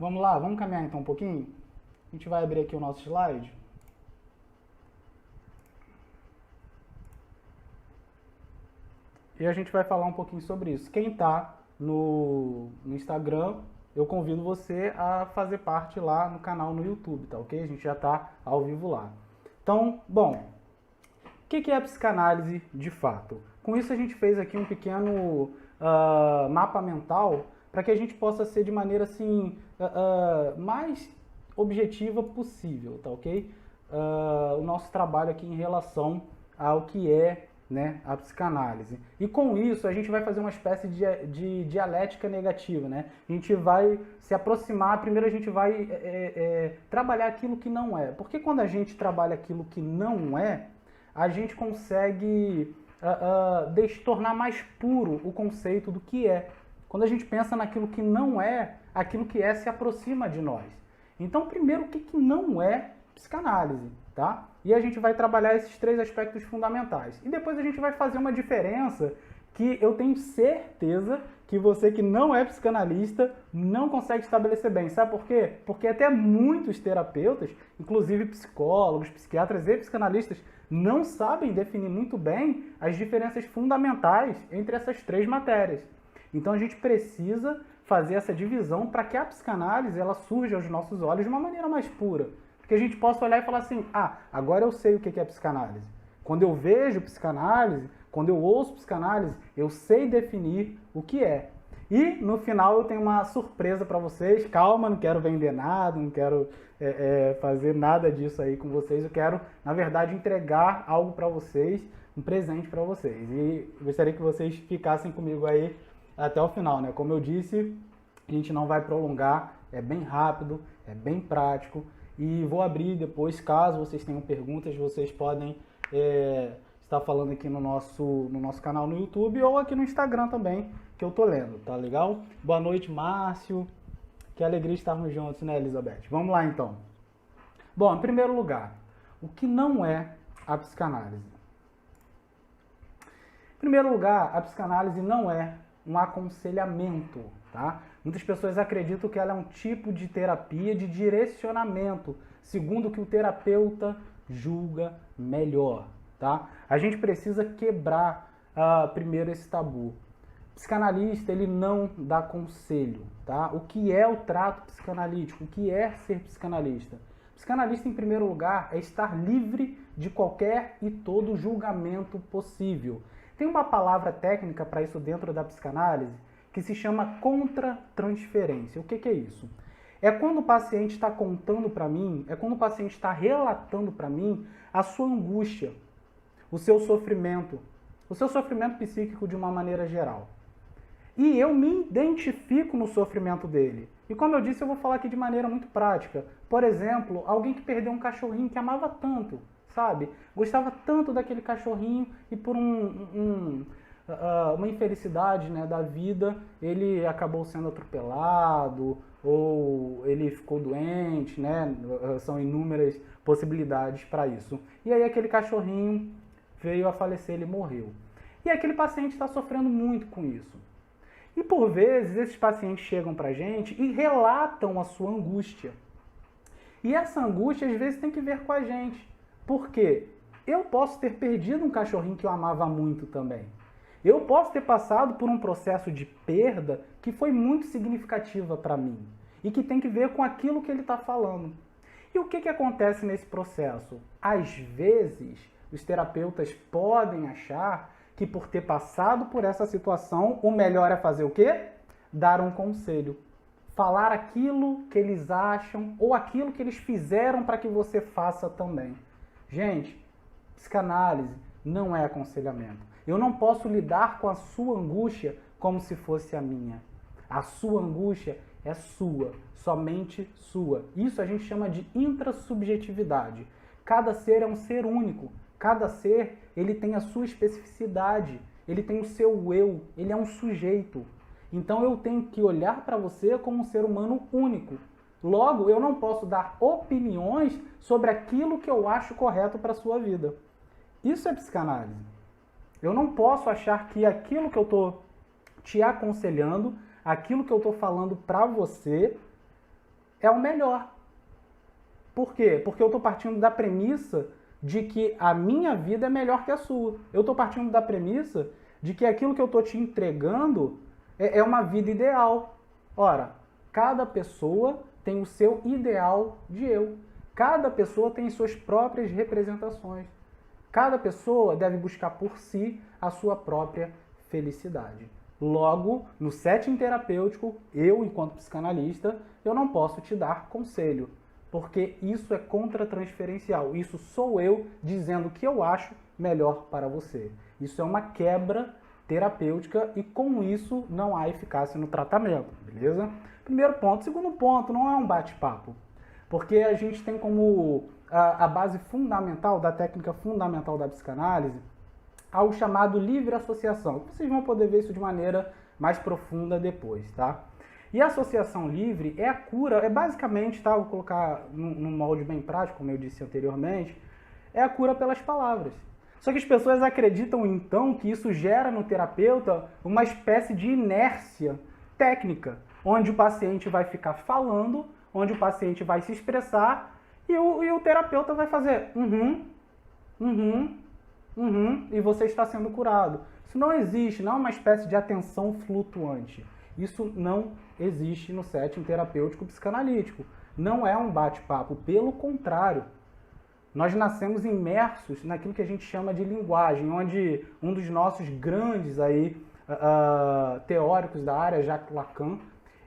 Vamos lá, vamos caminhar então um pouquinho? A gente vai abrir aqui o nosso slide. E a gente vai falar um pouquinho sobre isso. Quem está no Instagram, eu convido você a fazer parte lá no canal no YouTube, tá ok? A gente já está ao vivo lá. Então, bom, o que é a psicanálise de fato? Com isso a gente fez aqui um pequeno mapa mental para que a gente possa ser de maneira assim mais objetiva possível, tá ok? O nosso trabalho aqui em relação ao que é, né, a psicanálise. E com isso a gente vai fazer uma espécie de dialética negativa, né? A gente vai se aproximar, primeiro a gente vai trabalhar aquilo que não é. Porque quando a gente trabalha aquilo que não é, a gente consegue tornar mais puro o conceito do que é. Quando a gente pensa naquilo que não é, aquilo que é se aproxima de nós. Então, primeiro, o que não é psicanálise, tá? E a gente vai trabalhar esses três aspectos fundamentais. E depois a gente vai fazer uma diferença que eu tenho certeza que você que não é psicanalista não consegue estabelecer bem. Sabe por quê? Porque até muitos terapeutas, inclusive psicólogos, psiquiatras e psicanalistas, não sabem definir muito bem as diferenças fundamentais entre essas três matérias. Então a gente precisa fazer essa divisão para que a psicanálise ela surja aos nossos olhos de uma maneira mais pura. Que a gente possa olhar e falar assim, agora eu sei o que é psicanálise. Quando eu vejo psicanálise, quando eu ouço psicanálise, eu sei definir o que é. E no final eu tenho uma surpresa para vocês. Calma, não quero vender nada, não quero fazer nada disso aí com vocês. Eu quero, na verdade, entregar algo para vocês, um presente para vocês. E gostaria que vocês ficassem comigo aí até o final, né? Como eu disse, a gente não vai prolongar, é bem rápido, é bem prático. E vou abrir depois, caso vocês tenham perguntas, vocês podem estar falando aqui no nosso canal no YouTube ou aqui no Instagram também, que eu tô lendo, tá legal? Boa noite, Márcio. Que alegria estarmos juntos, né, Elizabeth? Vamos lá, então. Bom, em primeiro lugar, o que não é a psicanálise? Em primeiro lugar, a psicanálise não é um aconselhamento, tá? Muitas pessoas acreditam que ela é um tipo de terapia de direcionamento, segundo o que o terapeuta julga melhor, tá? A gente precisa quebrar primeiro esse tabu. O psicanalista, ele não dá conselho, tá? O que é o trato psicanalítico? O que é ser psicanalista? Psicanalista, em primeiro lugar, é estar livre de qualquer e todo julgamento possível. Tem uma palavra técnica para isso dentro da psicanálise que se chama contratransferência. O que é isso? É quando o paciente está contando para mim, é quando o paciente está relatando para mim a sua angústia, o seu sofrimento psíquico de uma maneira geral. E eu me identifico no sofrimento dele. E como eu disse, eu vou falar aqui de maneira muito prática. Por exemplo, alguém que perdeu um cachorrinho que amava tanto, sabe? Gostava tanto daquele cachorrinho e por uma infelicidade, né, da vida, ele acabou sendo atropelado ou ele ficou doente, né? São inúmeras possibilidades para isso. E aí aquele cachorrinho veio a falecer, ele morreu. E aquele paciente está sofrendo muito com isso. E por vezes esses pacientes chegam para a gente e relatam a sua angústia. E essa angústia às vezes tem que ver com a gente. Por quê? Eu posso ter perdido um cachorrinho que eu amava muito também. Eu posso ter passado por um processo de perda que foi muito significativa para mim e que tem que ver com aquilo que ele está falando. E o que acontece nesse processo? Às vezes, os terapeutas podem achar que por ter passado por essa situação, o melhor é fazer o quê? Dar um conselho. Falar aquilo que eles acham ou aquilo que eles fizeram para que você faça também. Gente, psicanálise não é aconselhamento. Eu não posso lidar com a sua angústia como se fosse a minha. A sua angústia é sua, somente sua. Isso a gente chama de intrassubjetividade. Cada ser é um ser único. Cada ser, ele tem a sua especificidade. Ele tem o seu eu. Ele é um sujeito. Então eu tenho que olhar para você como um ser humano único. Logo, eu não posso dar opiniões sobre aquilo que eu acho correto para a sua vida. Isso é psicanálise. Eu não posso achar que aquilo que eu estou te aconselhando, aquilo que eu estou falando para você, é o melhor. Por quê? Porque eu estou partindo da premissa de que a minha vida é melhor que a sua. Eu estou partindo da premissa de que aquilo que eu estou te entregando é uma vida ideal. Ora, cada pessoa tem o seu ideal de eu. Cada pessoa tem suas próprias representações. Cada pessoa deve buscar por si a sua própria felicidade. Logo, no setting terapêutico, eu, enquanto psicanalista, eu não posso te dar conselho, porque isso é contratransferencial. Isso sou eu dizendo o que eu acho melhor para você. Isso é uma quebra terapêutica e com isso não há eficácia no tratamento, beleza? Primeiro ponto. Segundo ponto, não é um bate-papo, porque a gente tem como a base fundamental da técnica fundamental da psicanálise algo chamado livre associação. Vocês vão poder ver isso de maneira mais profunda depois, tá? E a associação livre é a cura, é basicamente, tá? Vou colocar num molde bem prático, como eu disse anteriormente, é a cura pelas palavras. Só que as pessoas acreditam, então, que isso gera no terapeuta uma espécie de inércia técnica, onde o paciente vai ficar falando, onde o paciente vai se expressar e o terapeuta vai fazer e você está sendo curado. Isso não existe, não é uma espécie de atenção flutuante. Isso não existe no setting terapêutico psicanalítico. Não é um bate-papo, pelo contrário. Nós nascemos imersos naquilo que a gente chama de linguagem, onde um dos nossos grandes teóricos da área, Jacques Lacan,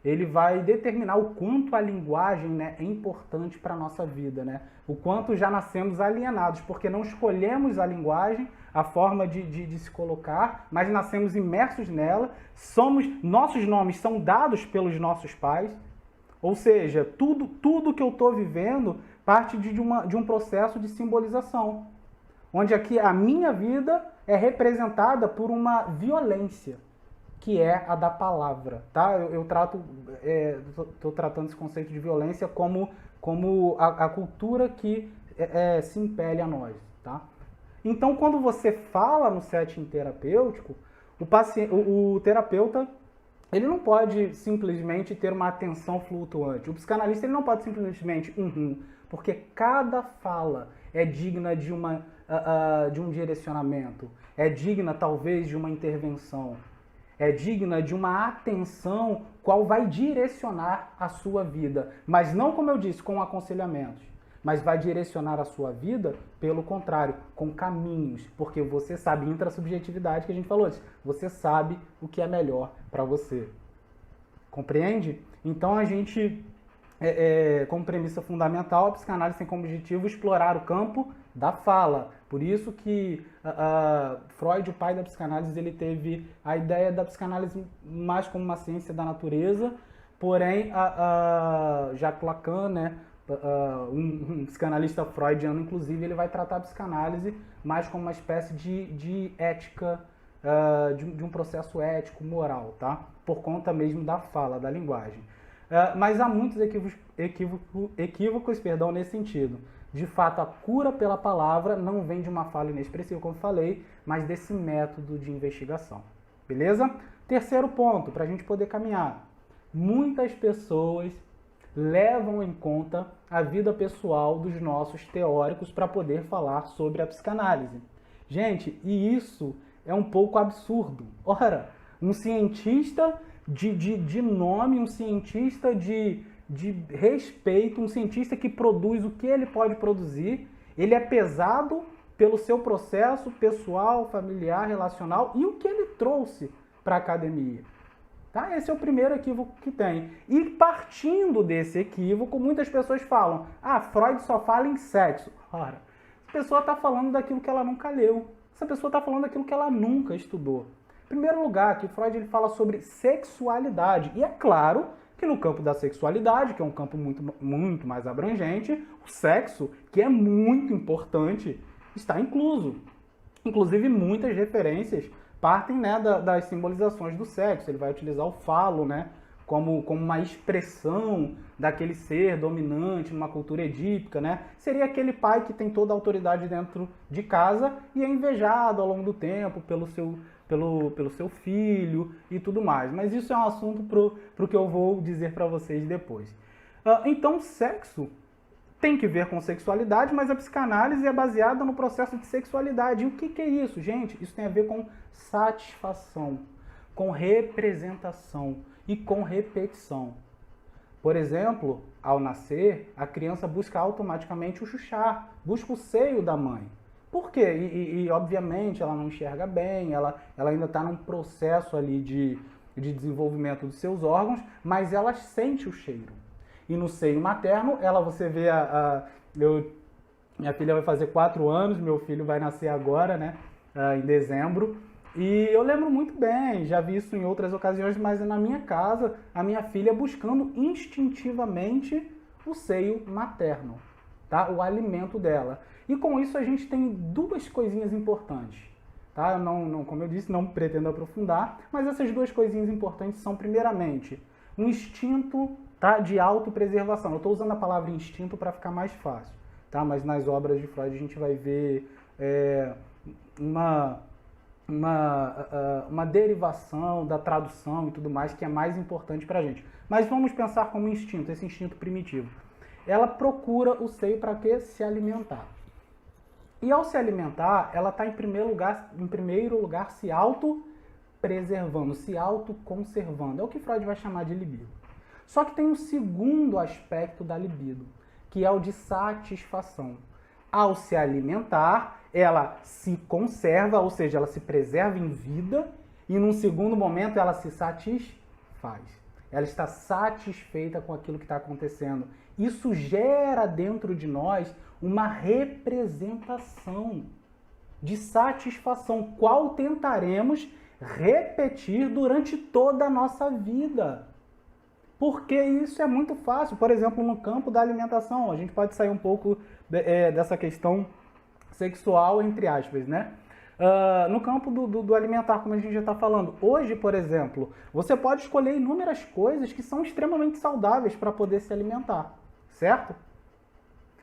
ele vai determinar o quanto a linguagem, né, é importante para a nossa vida, né? O quanto já nascemos alienados, porque não escolhemos a linguagem, a forma de se colocar, mas nascemos imersos nela, nossos nomes são dados pelos nossos pais, ou seja, tudo que eu estou vivendo parte de um processo de simbolização, onde aqui a minha vida é representada por uma violência, que é a da palavra, tá? Estou tratando esse conceito de violência como a cultura que se impele a nós, tá? Então, quando você fala no setting terapêutico, o terapeuta ele não pode simplesmente ter uma atenção flutuante. O psicanalista ele não pode simplesmente porque cada fala é digna de um direcionamento, é digna talvez de uma intervenção. É digna de uma atenção qual vai direcionar a sua vida. Mas não, como eu disse, com aconselhamentos. Mas vai direcionar a sua vida, pelo contrário, com caminhos. Porque você sabe, intrassubjetividade que a gente falou antes. Você sabe o que é melhor para você. Compreende? Então a gente, como premissa fundamental, a psicanálise tem como objetivo explorar o campo da fala. Por isso que Freud, o pai da psicanálise, ele teve a ideia da psicanálise mais como uma ciência da natureza, porém Jacques Lacan, né, um psicanalista freudiano, inclusive, ele vai tratar a psicanálise mais como uma espécie de ética, de um processo ético, moral, tá? Por conta mesmo da fala, da linguagem. Mas há muitos equívocos nesse sentido. De fato, a cura pela palavra não vem de uma fala inexpressiva, como falei, mas desse método de investigação. Beleza? Terceiro ponto, para a gente poder caminhar. Muitas pessoas levam em conta a vida pessoal dos nossos teóricos para poder falar sobre a psicanálise. Gente, e isso é um pouco absurdo. Ora, um cientista de nome, um cientista de respeito, um cientista que produz o que ele pode produzir, ele é pesado pelo seu processo pessoal, familiar, relacional e o que ele trouxe para a academia. Tá? Esse é o primeiro equívoco que tem. E partindo desse equívoco, muitas pessoas falam: Freud só fala em sexo. Ora, essa pessoa está falando daquilo que ela nunca leu. Essa pessoa está falando daquilo que ela nunca estudou. Em primeiro lugar, que Freud ele fala sobre sexualidade. E é claro que no campo da sexualidade, que é um campo muito mais abrangente, o sexo, que é muito importante, está incluso. Inclusive, muitas referências partem, né, das simbolizações do sexo. Ele vai utilizar o falo, né, como uma expressão daquele ser dominante numa cultura edípica, né? Seria aquele pai que tem toda a autoridade dentro de casa e é invejado ao longo do tempo pelo seu filho e tudo mais. Mas isso é um assunto pro que eu vou dizer para vocês depois. Então, sexo tem que ver com sexualidade, mas a psicanálise é baseada no processo de sexualidade. E o que é isso, gente? Isso tem a ver com satisfação, com representação e com repetição. Por exemplo, ao nascer, a criança busca automaticamente o chuchar, busca o seio da mãe. Por quê? Obviamente, ela não enxerga bem, ela ainda está num processo ali de desenvolvimento dos seus órgãos, mas ela sente o cheiro. E no seio materno, você vê minha filha vai fazer 4 anos, meu filho vai nascer agora, né, em dezembro. E eu lembro muito bem, já vi isso em outras ocasiões, mas na minha casa, a minha filha buscando instintivamente o seio materno, tá? O alimento dela. E com isso a gente tem 2 coisinhas importantes, tá? Como eu disse, não pretendo aprofundar, mas essas 2 coisinhas importantes são, primeiramente, um instinto, tá, de autopreservação. Eu estou usando a palavra instinto para ficar mais fácil, tá? Mas nas obras de Freud a gente vai ver uma derivação da tradução e tudo mais que é mais importante para a gente. Mas vamos pensar como instinto, esse instinto primitivo. Ela procura o seio para quê? Se alimentar. E ao se alimentar, ela está em primeiro lugar se auto-preservando, se auto-conservando. É o que Freud vai chamar de libido. Só que tem um segundo aspecto da libido, que é o de satisfação. Ao se alimentar, ela se conserva, ou seja, ela se preserva em vida, e num segundo momento ela se satisfaz. Ela está satisfeita com aquilo que está acontecendo. Isso gera dentro de nós uma representação de satisfação, qual tentaremos repetir durante toda a nossa vida. Porque isso é muito fácil. Por exemplo, no campo da alimentação, a gente pode sair um pouco dessa questão sexual, entre aspas, né? No campo do alimentar, como a gente já está falando. Hoje, por exemplo, você pode escolher inúmeras coisas que são extremamente saudáveis para poder se alimentar, certo?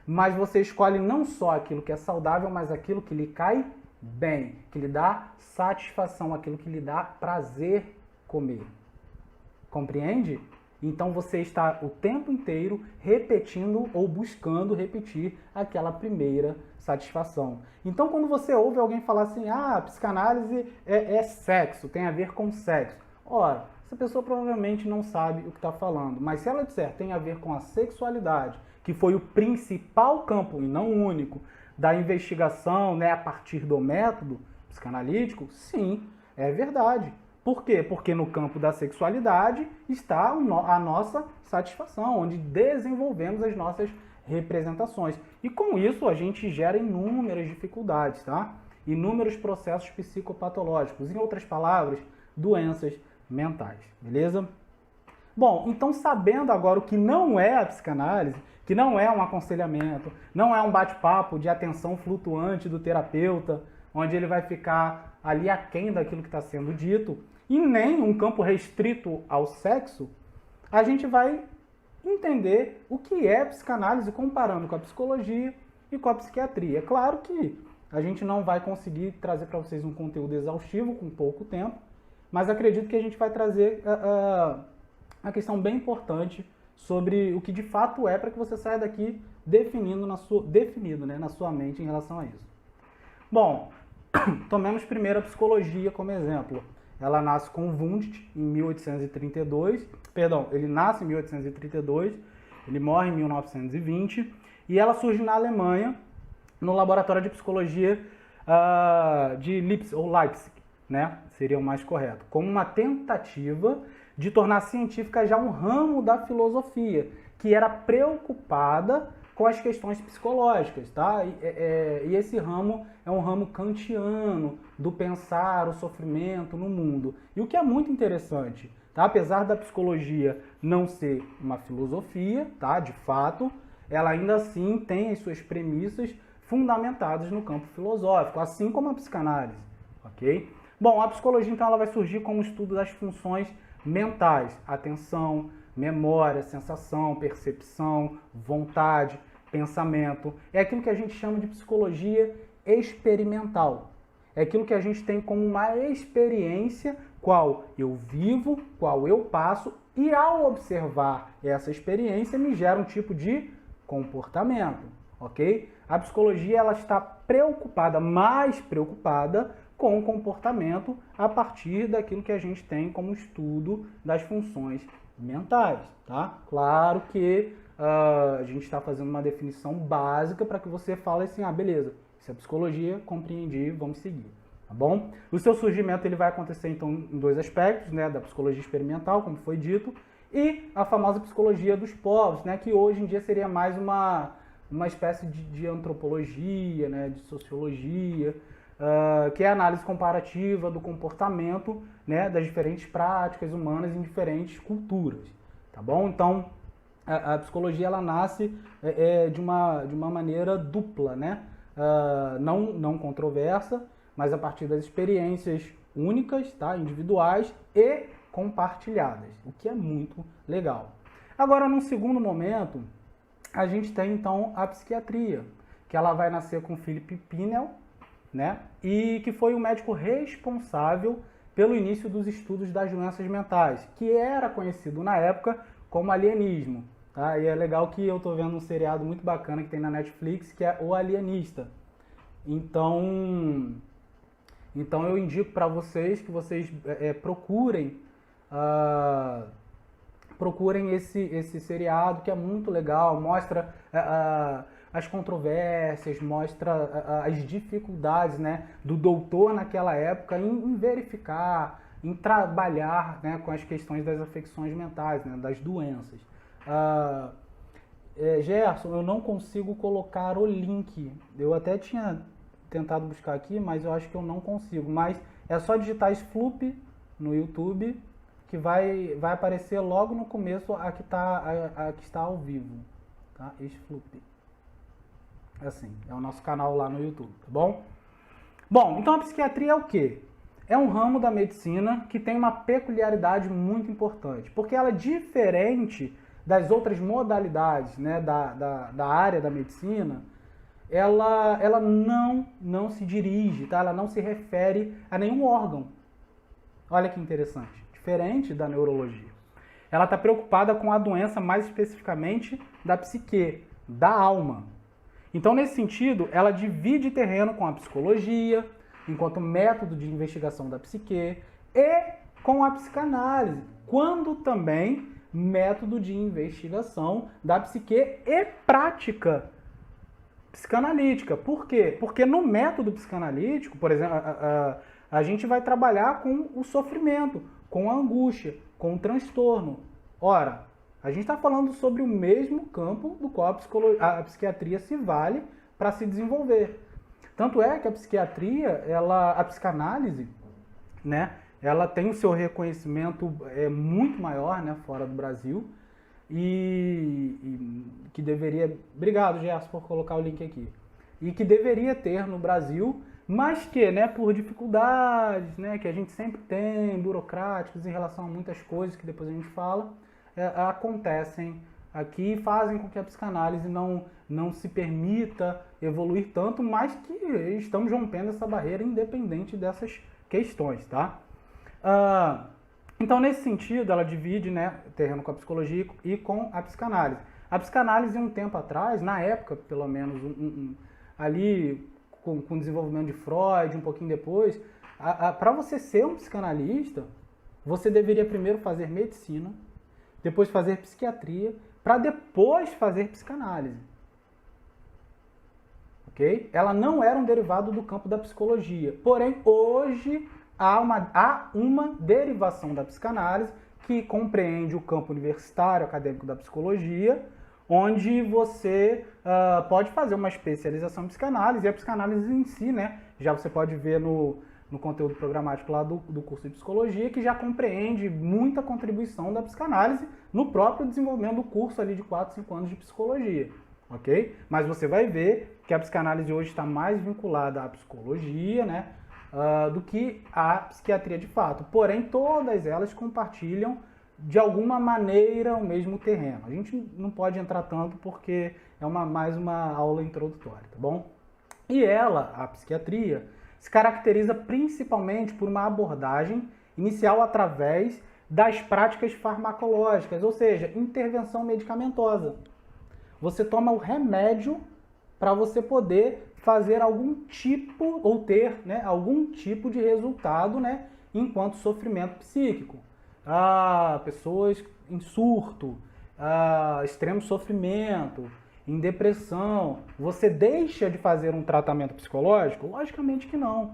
Mas você escolhe não só aquilo que é saudável, mas aquilo que lhe cai bem, que lhe dá satisfação, aquilo que lhe dá prazer comer. Compreende? Então você está o tempo inteiro repetindo ou buscando repetir aquela primeira satisfação. Então quando você ouve alguém falar assim, a psicanálise é sexo, tem a ver com sexo. Ora, essa pessoa provavelmente não sabe o que está falando. Mas se ela disser tem a ver com a sexualidade, que foi o principal campo, e não o único, da investigação, né, a partir do método psicanalítico, sim, é verdade. Por quê? Porque no campo da sexualidade está a nossa satisfação, onde desenvolvemos as nossas representações. E com isso a gente gera inúmeras dificuldades, tá? Inúmeros processos psicopatológicos, em outras palavras, doenças mentais, beleza? Bom, então sabendo agora o que não é a psicanálise, que não é um aconselhamento, não é um bate-papo de atenção flutuante do terapeuta, onde ele vai ficar ali aquém daquilo que está sendo dito, e nem um campo restrito ao sexo, a gente vai entender o que é psicanálise comparando com a psicologia e com a psiquiatria. É claro que a gente não vai conseguir trazer para vocês um conteúdo exaustivo com pouco tempo, mas acredito que a gente vai trazer a questão bem importante sobre o que de fato é, para que você saia daqui definido na sua mente em relação a isso. Bom, tomemos primeiro a psicologia como exemplo. Ela nasce com Wundt em 1832, ele nasce em 1832, ele morre em 1920, e ela surge na Alemanha, no laboratório de psicologia de Leipzig, né? Seria o mais correto, como uma tentativa de tornar científica já um ramo da filosofia, que era preocupada com as questões psicológicas, tá? E esse ramo é um ramo kantiano, do pensar, o sofrimento no mundo. E o que é muito interessante, tá? Apesar da psicologia não ser uma filosofia, tá? De fato, ela ainda assim tem as suas premissas fundamentadas no campo filosófico, assim como a psicanálise, ok? Bom, a psicologia então ela vai surgir como estudo das funções mentais, atenção, memória, sensação, percepção, vontade, pensamento. É aquilo que a gente chama de psicologia experimental. é aquilo que a gente tem como uma experiência, qual eu vivo, qual eu passo, e ao observar essa experiência me gera um tipo de comportamento, ok? A psicologia ela está preocupada, mais preocupada com o comportamento a partir daquilo que a gente tem como estudo das funções mentais, tá? Claro que a gente está fazendo uma definição básica para que você fale assim, beleza, isso é psicologia, compreendi, vamos seguir, tá bom? O seu surgimento ele vai acontecer então em dois aspectos, né, da psicologia experimental, como foi dito, e a famosa psicologia dos povos, né, que hoje em dia seria mais uma espécie de antropologia, né, de sociologia, que é a análise comparativa do comportamento, né, das diferentes práticas humanas em diferentes culturas, tá bom? Então, a psicologia ela nasce de uma maneira dupla, né? Não controversa, mas a partir das experiências únicas, tá? Individuais e compartilhadas, o que é muito legal. Agora, num segundo momento, a gente tem então a psiquiatria, que ela vai nascer com Philip Pinel, né? E que foi o médico responsável pelo início dos estudos das doenças mentais, que era conhecido na época como alienismo. Tá? E é legal que eu estou vendo um seriado muito bacana que tem na Netflix, que é O Alienista. Então eu indico para vocês que vocês procurem esse seriado, que é muito legal, mostra as controvérsias, mostra as dificuldades, né, do doutor naquela época em verificar, em trabalhar, né, com as questões das afecções mentais, né, das doenças. Gerson, eu não consigo colocar o link. Eu até tinha tentado buscar aqui, mas eu acho que eu não consigo. Mas é só digitar Sloop no YouTube, que vai aparecer logo no começo a que está ao vivo. Tá? Sloop. Assim, é o nosso canal lá no YouTube, tá bom? Bom, então a psiquiatria é o quê? É um ramo da medicina que tem uma peculiaridade muito importante, porque ela é diferente das outras modalidades, né, da área da medicina. Ela não se dirige, tá? Ela não se refere a nenhum órgão. Olha que interessante, diferente da neurologia. Ela está preocupada com a doença, mais especificamente da psique, da alma. Então, nesse sentido, ela divide terreno com a psicologia, enquanto método de investigação da psique, e com a psicanálise, quando também método de investigação da psique e prática psicanalítica. Por quê? Porque no método psicanalítico, por exemplo, a gente vai trabalhar com o sofrimento, com a angústia, com o transtorno. Ora, a gente está falando sobre o mesmo campo do qual a psiquiatria se vale para se desenvolver. Tanto é que a psiquiatria, a psicanálise, né, ela tem o seu reconhecimento muito maior, né, fora do Brasil, e que deveria... Obrigado, Gerson, por colocar o link aqui. E que deveria ter no Brasil, mas que, né, por dificuldades, né, que a gente sempre tem, burocráticos, em relação a muitas coisas que depois a gente fala, acontecem aqui e fazem com que a psicanálise não se permita evoluir tanto, mas que estamos rompendo essa barreira independente dessas questões, tá? Então, nesse sentido, ela divide, né, terreno com a psicologia e com a psicanálise. A psicanálise, um tempo atrás, na época, pelo menos, ali com o desenvolvimento de Freud, um pouquinho depois, para você ser um psicanalista, você deveria primeiro fazer medicina, depois fazer psiquiatria, para depois fazer psicanálise. Ok? Ela não era um derivado do campo da psicologia. Porém, hoje há uma derivação da psicanálise que compreende o campo universitário, acadêmico da psicologia, onde você pode fazer uma especialização em psicanálise, e a psicanálise em si, né, já você pode ver no conteúdo programático lá do curso de psicologia, que já compreende muita contribuição da psicanálise no próprio desenvolvimento do curso ali de 4, 5 anos de psicologia, ok? Mas você vai ver que a psicanálise hoje está mais vinculada à psicologia, né, do que à psiquiatria de fato. Porém, todas elas compartilham de alguma maneira o mesmo terreno. A gente não pode entrar tanto porque é mais uma aula introdutória, tá bom? E a psiquiatria, se caracteriza principalmente por uma abordagem inicial através das práticas farmacológicas, ou seja, intervenção medicamentosa. Você toma o remédio para você poder fazer algum tipo, ou ter, né, algum tipo de resultado, né, enquanto sofrimento psíquico. Pessoas em surto, extremo sofrimento, em depressão, você deixa de fazer um tratamento psicológico? Logicamente que não.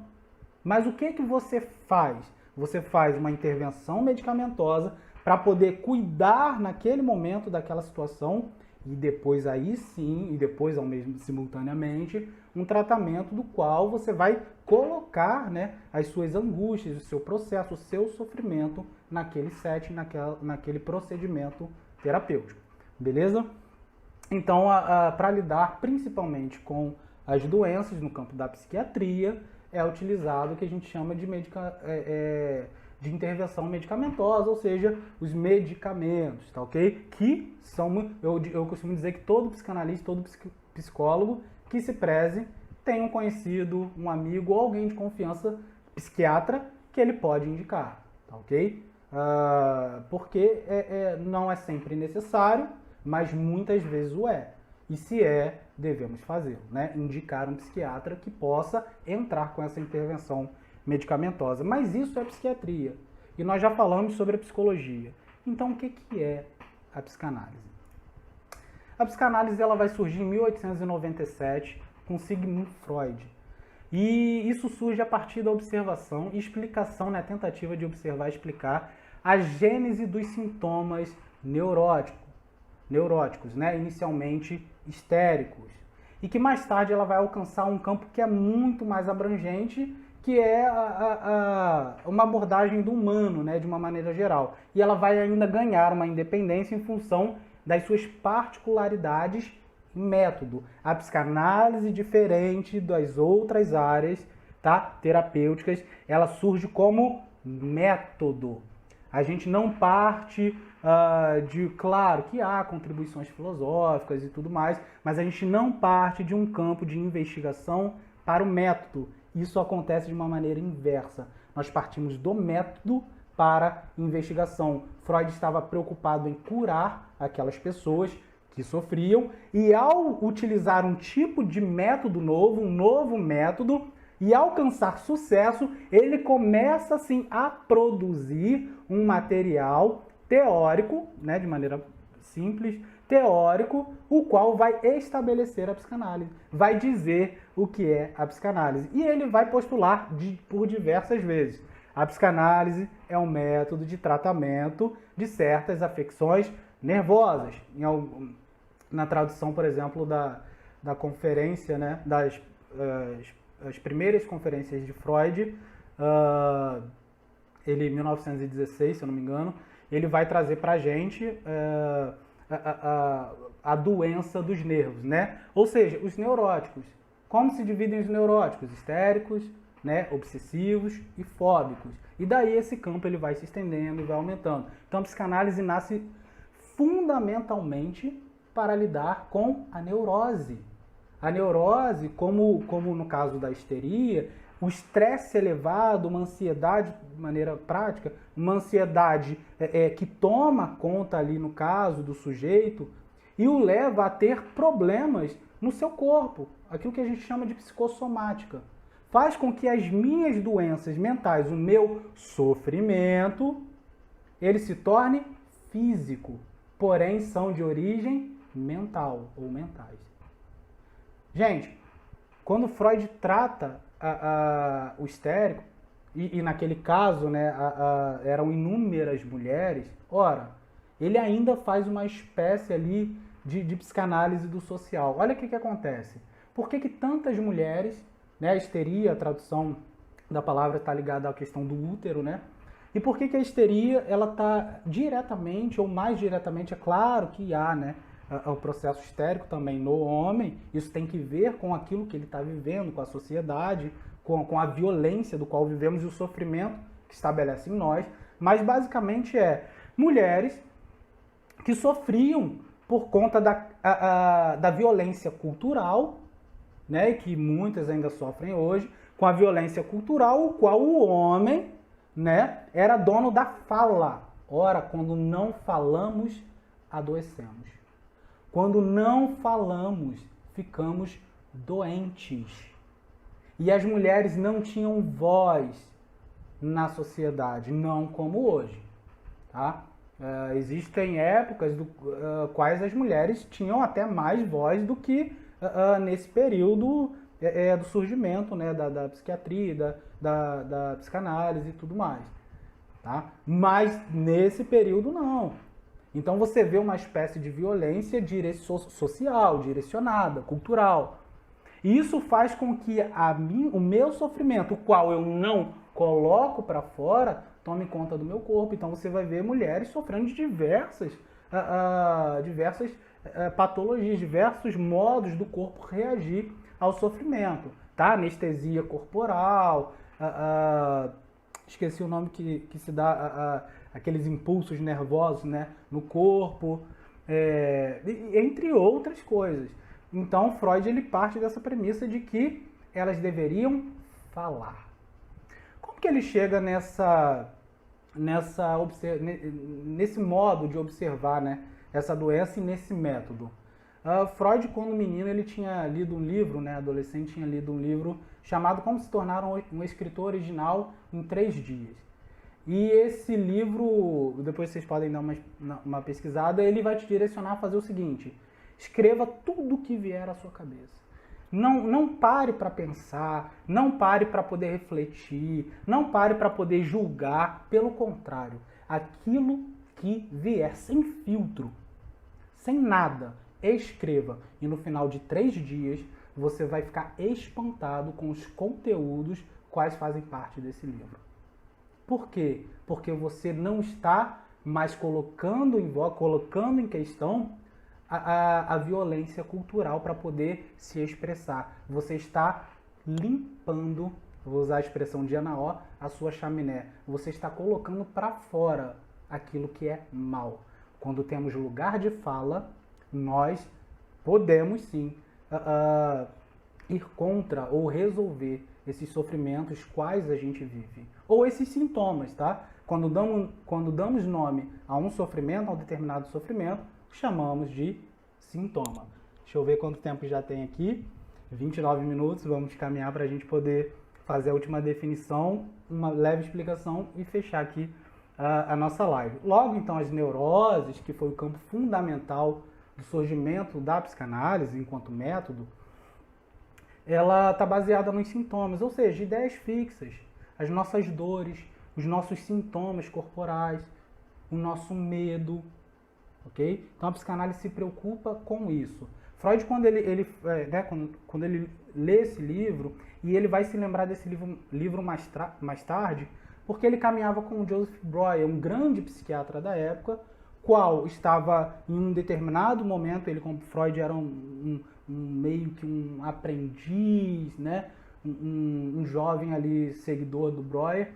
Mas o que você faz? Você faz uma intervenção medicamentosa para poder cuidar naquele momento daquela situação e depois aí sim, e depois ao mesmo simultaneamente, um tratamento do qual você vai colocar, né, as suas angústias, o seu processo, o seu sofrimento naquele setting, naquele procedimento terapêutico. Beleza? Então, para lidar principalmente com as doenças no campo da psiquiatria, é utilizado o que a gente chama de intervenção medicamentosa, ou seja, os medicamentos, tá ok? Que são, eu costumo dizer que todo psicanalista, todo psicólogo que se preze tem um conhecido, um amigo ou alguém de confiança psiquiatra que ele pode indicar, tá ok? Porque não é sempre necessário, mas muitas vezes o é. E se é, devemos fazê-lo, né? Indicar um psiquiatra que possa entrar com essa intervenção medicamentosa. Mas isso é psiquiatria. E nós já falamos sobre a psicologia. Então, o que é a psicanálise? A psicanálise ela vai surgir em 1897 com Sigmund Freud. E isso surge a partir da observação e explicação, né? Tentativa de observar e explicar a gênese dos sintomas neuróticos, né? Inicialmente histéricos, e que mais tarde ela vai alcançar um campo que é muito mais abrangente, que é uma abordagem do humano, né? De uma maneira geral. E ela vai ainda ganhar uma independência em função das suas particularidades em método. A psicanálise, diferente das outras áreas, tá? Terapêuticas, ela surge como método. A gente não parte claro que há contribuições filosóficas e tudo mais, mas a gente não parte de um campo de investigação para o método. Isso acontece de uma maneira inversa. Nós partimos do método para investigação. Freud estava preocupado em curar aquelas pessoas que sofriam, e ao utilizar um tipo de método novo, um novo método, e alcançar sucesso, ele começa assim a produzir um material teórico, né, de maneira simples, teórico, o qual vai estabelecer a psicanálise, vai dizer o que é a psicanálise. E ele vai postular por diversas vezes. A psicanálise é um método de tratamento de certas afecções nervosas. Na tradução, por exemplo, da conferência, né, as primeiras conferências de Freud, ele em 1916, se eu não me engano, ele vai trazer para a gente a doença dos nervos, né? Ou seja, os neuróticos. Como se dividem os neuróticos? Histéricos, né? Obsessivos e fóbicos. E daí esse campo ele vai se estendendo e vai aumentando. Então a psicanálise nasce fundamentalmente para lidar com a neurose. A neurose, como no caso da histeria, o estresse elevado, uma ansiedade, de maneira prática, uma ansiedade que toma conta ali no caso do sujeito e o leva a ter problemas no seu corpo, aquilo que a gente chama de psicossomática. Faz com que as minhas doenças mentais, o meu sofrimento, ele se torne físico, porém são de origem mental ou mentais. Gente, quando Freud trata o histérico, e naquele caso, né, eram inúmeras mulheres, ora, ele ainda faz uma espécie ali de psicanálise do social. Olha o que acontece. Por que tantas mulheres, né, a histeria, a tradução da palavra está ligada à questão do útero, né? E por que a histeria, ela está diretamente, ou mais diretamente, é claro que há, né, o processo histérico também no homem, isso tem que ver com aquilo que ele está vivendo, com a sociedade, com a violência do qual vivemos e o sofrimento que estabelece em nós, mas basicamente mulheres que sofriam por conta da violência cultural, né, que muitas ainda sofrem hoje, com a violência cultural, o qual o homem, né, era dono da fala. Ora, quando não falamos, adoecemos. Quando não falamos, ficamos doentes. E as mulheres não tinham voz na sociedade, não como hoje. Tá? Existem épocas quais as mulheres tinham até mais voz do que nesse período do surgimento, né, da psiquiatria, da psicanálise e tudo mais. Tá? Mas nesse período não. Então você vê uma espécie de violência social, direcionada, cultural. E isso faz com que o meu sofrimento, o qual eu não coloco para fora, tome conta do meu corpo. Então você vai ver mulheres sofrendo de diversas patologias, diversos modos do corpo reagir ao sofrimento. Tá? Anestesia corporal, esqueci o nome que se dá aqueles impulsos nervosos, né, no corpo, entre outras coisas. Então Freud ele parte dessa premissa de que elas deveriam falar. Como que ele chega nesse modo de observar, né, essa doença e nesse método? Freud, quando menino, ele tinha lido um livro, né, adolescente, tinha lido um livro chamado Como se tornar um escritor original em 3 dias. E esse livro, depois vocês podem dar uma pesquisada, ele vai te direcionar a fazer o seguinte: escreva tudo o que vier à sua cabeça. Não pare para pensar, não pare para poder refletir, não pare para poder julgar. Pelo contrário, aquilo que vier, sem filtro, sem nada, escreva. E no final de 3 dias, você vai ficar espantado com os conteúdos quais fazem parte desse livro. Por quê? Porque você não está mais colocando em questão a violência cultural para poder se expressar. Você está limpando, vou usar a expressão de Anaó, a sua chaminé. Você está colocando para fora aquilo que é mal. Quando temos lugar de fala, nós podemos sim ir contra ou resolver esses sofrimentos quais a gente vive. Ou esses sintomas, tá? Quando damos nome a um sofrimento, a um determinado sofrimento, chamamos de sintoma. Deixa eu ver quanto tempo já tem aqui. 29 minutos, vamos caminhar para a gente poder fazer a última definição, uma leve explicação e fechar aqui a nossa live. Logo, então, as neuroses, que foi o campo fundamental do surgimento da psicanálise enquanto método, ela está baseada nos sintomas, ou seja, ideias fixas, as nossas dores, os nossos sintomas corporais, o nosso medo, ok? Então a psicanálise se preocupa com isso. Freud, quando ele lê esse livro, e ele vai se lembrar desse livro mais tarde, porque ele caminhava com o Joseph Breuer, um grande psiquiatra da época, qual estava em um determinado momento, ele como Freud era meio que um aprendiz, né? Um jovem ali seguidor do Breuer,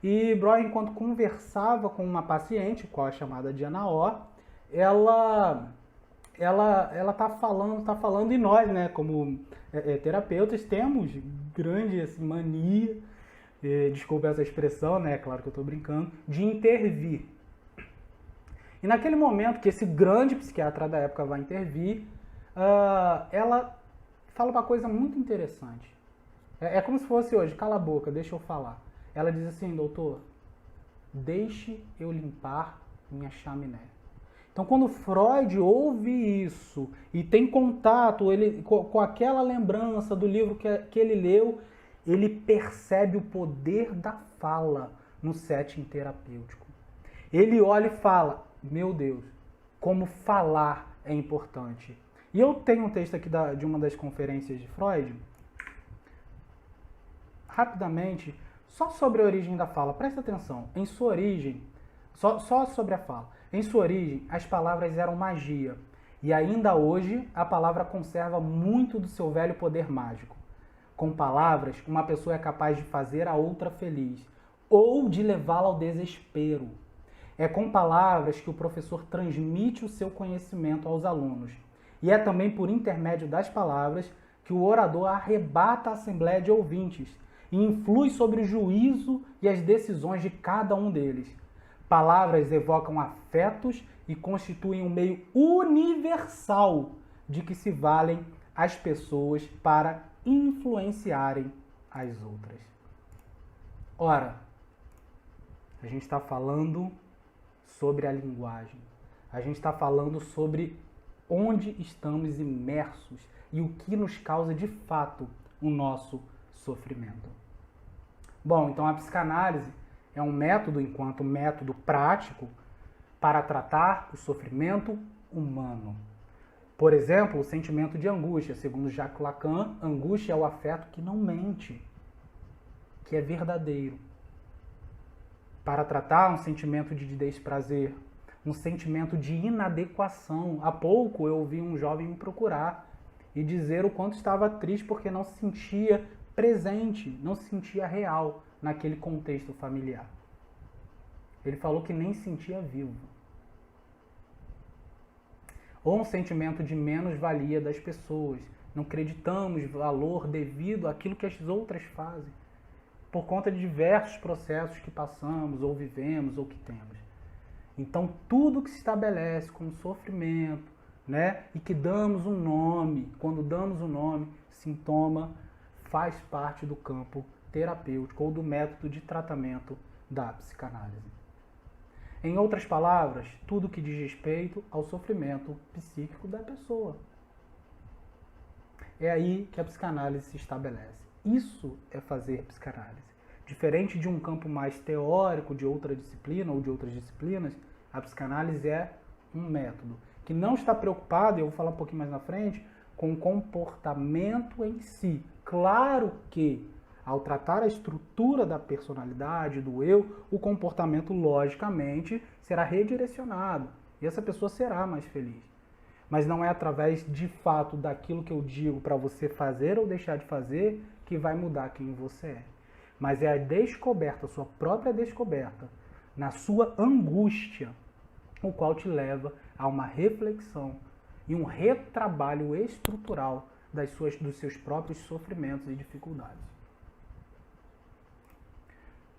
e Breuer, enquanto conversava com uma paciente, qual é chamada de Anaó, ela tá falando, e nós, né, como terapeutas, temos grande assim, mania, desculpa essa expressão, né, claro que eu estou brincando, de intervir. E naquele momento que esse grande psiquiatra da época vai intervir, ela fala uma coisa muito interessante. É como se fosse hoje, cala a boca, deixa eu falar. Ela diz assim: doutor, deixe eu limpar minha chaminé. Então, quando Freud ouve isso e tem contato com aquela lembrança do livro que ele leu, ele percebe o poder da fala no setting terapêutico. Ele olha e fala: meu Deus, como falar é importante. E eu tenho um texto aqui de uma das conferências de Freud, rapidamente, só sobre a origem da fala. Presta atenção, em sua origem, só sobre a fala. Em sua origem, as palavras eram magia, e ainda hoje a palavra conserva muito do seu velho poder mágico. Com palavras, uma pessoa é capaz de fazer a outra feliz, ou de levá-la ao desespero. É com palavras que o professor transmite o seu conhecimento aos alunos, e é também por intermédio das palavras que o orador arrebata a assembleia de ouvintes, e influi sobre o juízo e as decisões de cada um deles. Palavras evocam afetos e constituem um meio universal de que se valem as pessoas para influenciarem as outras. Ora, a gente está falando sobre a linguagem. A gente está falando sobre onde estamos imersos e o que nos causa de fato o nosso sofrimento. Bom, então a psicanálise é um método, enquanto método prático, para tratar o sofrimento humano. Por exemplo, o sentimento de angústia. Segundo Jacques Lacan, angústia é o afeto que não mente, que é verdadeiro. Para tratar um sentimento de desprazer, um sentimento de inadequação. Há pouco eu ouvi um jovem me procurar e dizer o quanto estava triste porque não se sentia presente, não se sentia real naquele contexto familiar. Ele falou que nem se sentia vivo. Ou um sentimento de menos-valia das pessoas. Não acreditamos valor devido àquilo que as outras fazem, por conta de diversos processos que passamos, ou vivemos, ou que temos. Então, tudo que se estabelece como sofrimento, né, e que damos um nome, quando damos um nome, sintoma, faz parte do campo terapêutico ou do método de tratamento da psicanálise. Em outras palavras, tudo que diz respeito ao sofrimento psíquico da pessoa. É aí que a psicanálise se estabelece. Isso é fazer psicanálise. Diferente de um campo mais teórico de outra disciplina ou de outras disciplinas, a psicanálise é um método que não está preocupado, e eu vou falar um pouquinho mais na frente, com o comportamento em si. Claro que, ao tratar a estrutura da personalidade, do eu, o comportamento, logicamente, será redirecionado. E essa pessoa será mais feliz. Mas não é através, de fato, daquilo que eu digo para você fazer ou deixar de fazer que vai mudar quem você é. Mas é a descoberta, a sua própria descoberta, na sua angústia, o qual te leva a uma reflexão e um retrabalho estrutural dos seus próprios sofrimentos e dificuldades.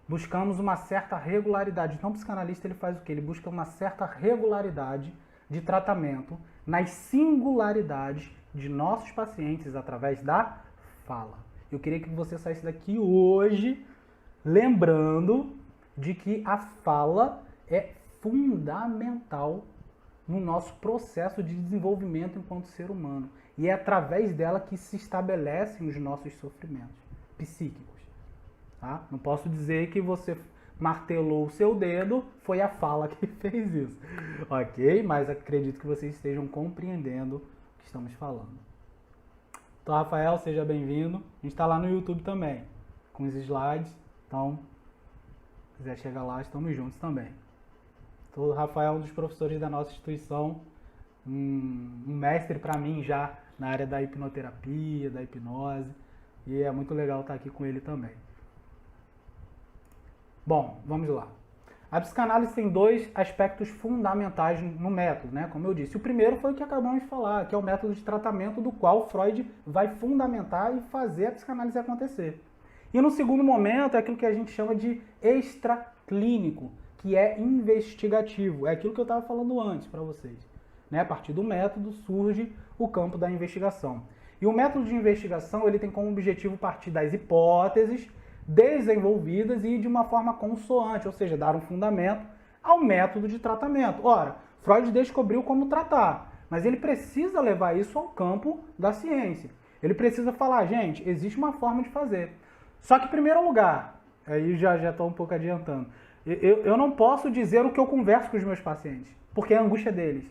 Buscamos uma certa regularidade. Então, o psicanalista ele faz o quê? Ele busca uma certa regularidade de tratamento nas singularidades de nossos pacientes através da fala. Eu queria que você saísse daqui hoje lembrando de que a fala é fundamental no nosso processo de desenvolvimento enquanto ser humano. E é através dela que se estabelecem os nossos sofrimentos psíquicos. Tá? Não posso dizer que você martelou o seu dedo, foi a fala que fez isso. Ok? Mas acredito que vocês estejam compreendendo o que estamos falando. Então, Rafael, seja bem-vindo. A gente está lá no YouTube também, com os slides. Então, se quiser chegar lá, estamos juntos também. O Rafael é um dos professores da nossa instituição, um mestre para mim já na área da hipnoterapia, da hipnose, e é muito legal estar aqui com ele também. Bom, vamos lá. A psicanálise tem dois aspectos fundamentais no método, né? Como eu disse. O primeiro foi o que acabamos de falar, que é o método de tratamento do qual Freud vai fundamentar e fazer a psicanálise acontecer. E no segundo momento é aquilo que a gente chama de extraclínico, que é investigativo. É aquilo que eu estava falando antes para vocês. Né? A partir do método surge o campo da investigação. E o método de investigação ele tem como objetivo partir das hipóteses desenvolvidas e de uma forma consoante, ou seja, dar um fundamento ao método de tratamento. Ora, Freud descobriu como tratar, mas ele precisa levar isso ao campo da ciência. Ele precisa falar, gente, existe uma forma de fazer. Só que, em primeiro lugar, aí já estou um pouco adiantando, eu não posso dizer o que eu converso com os meus pacientes, porque é a angústia deles.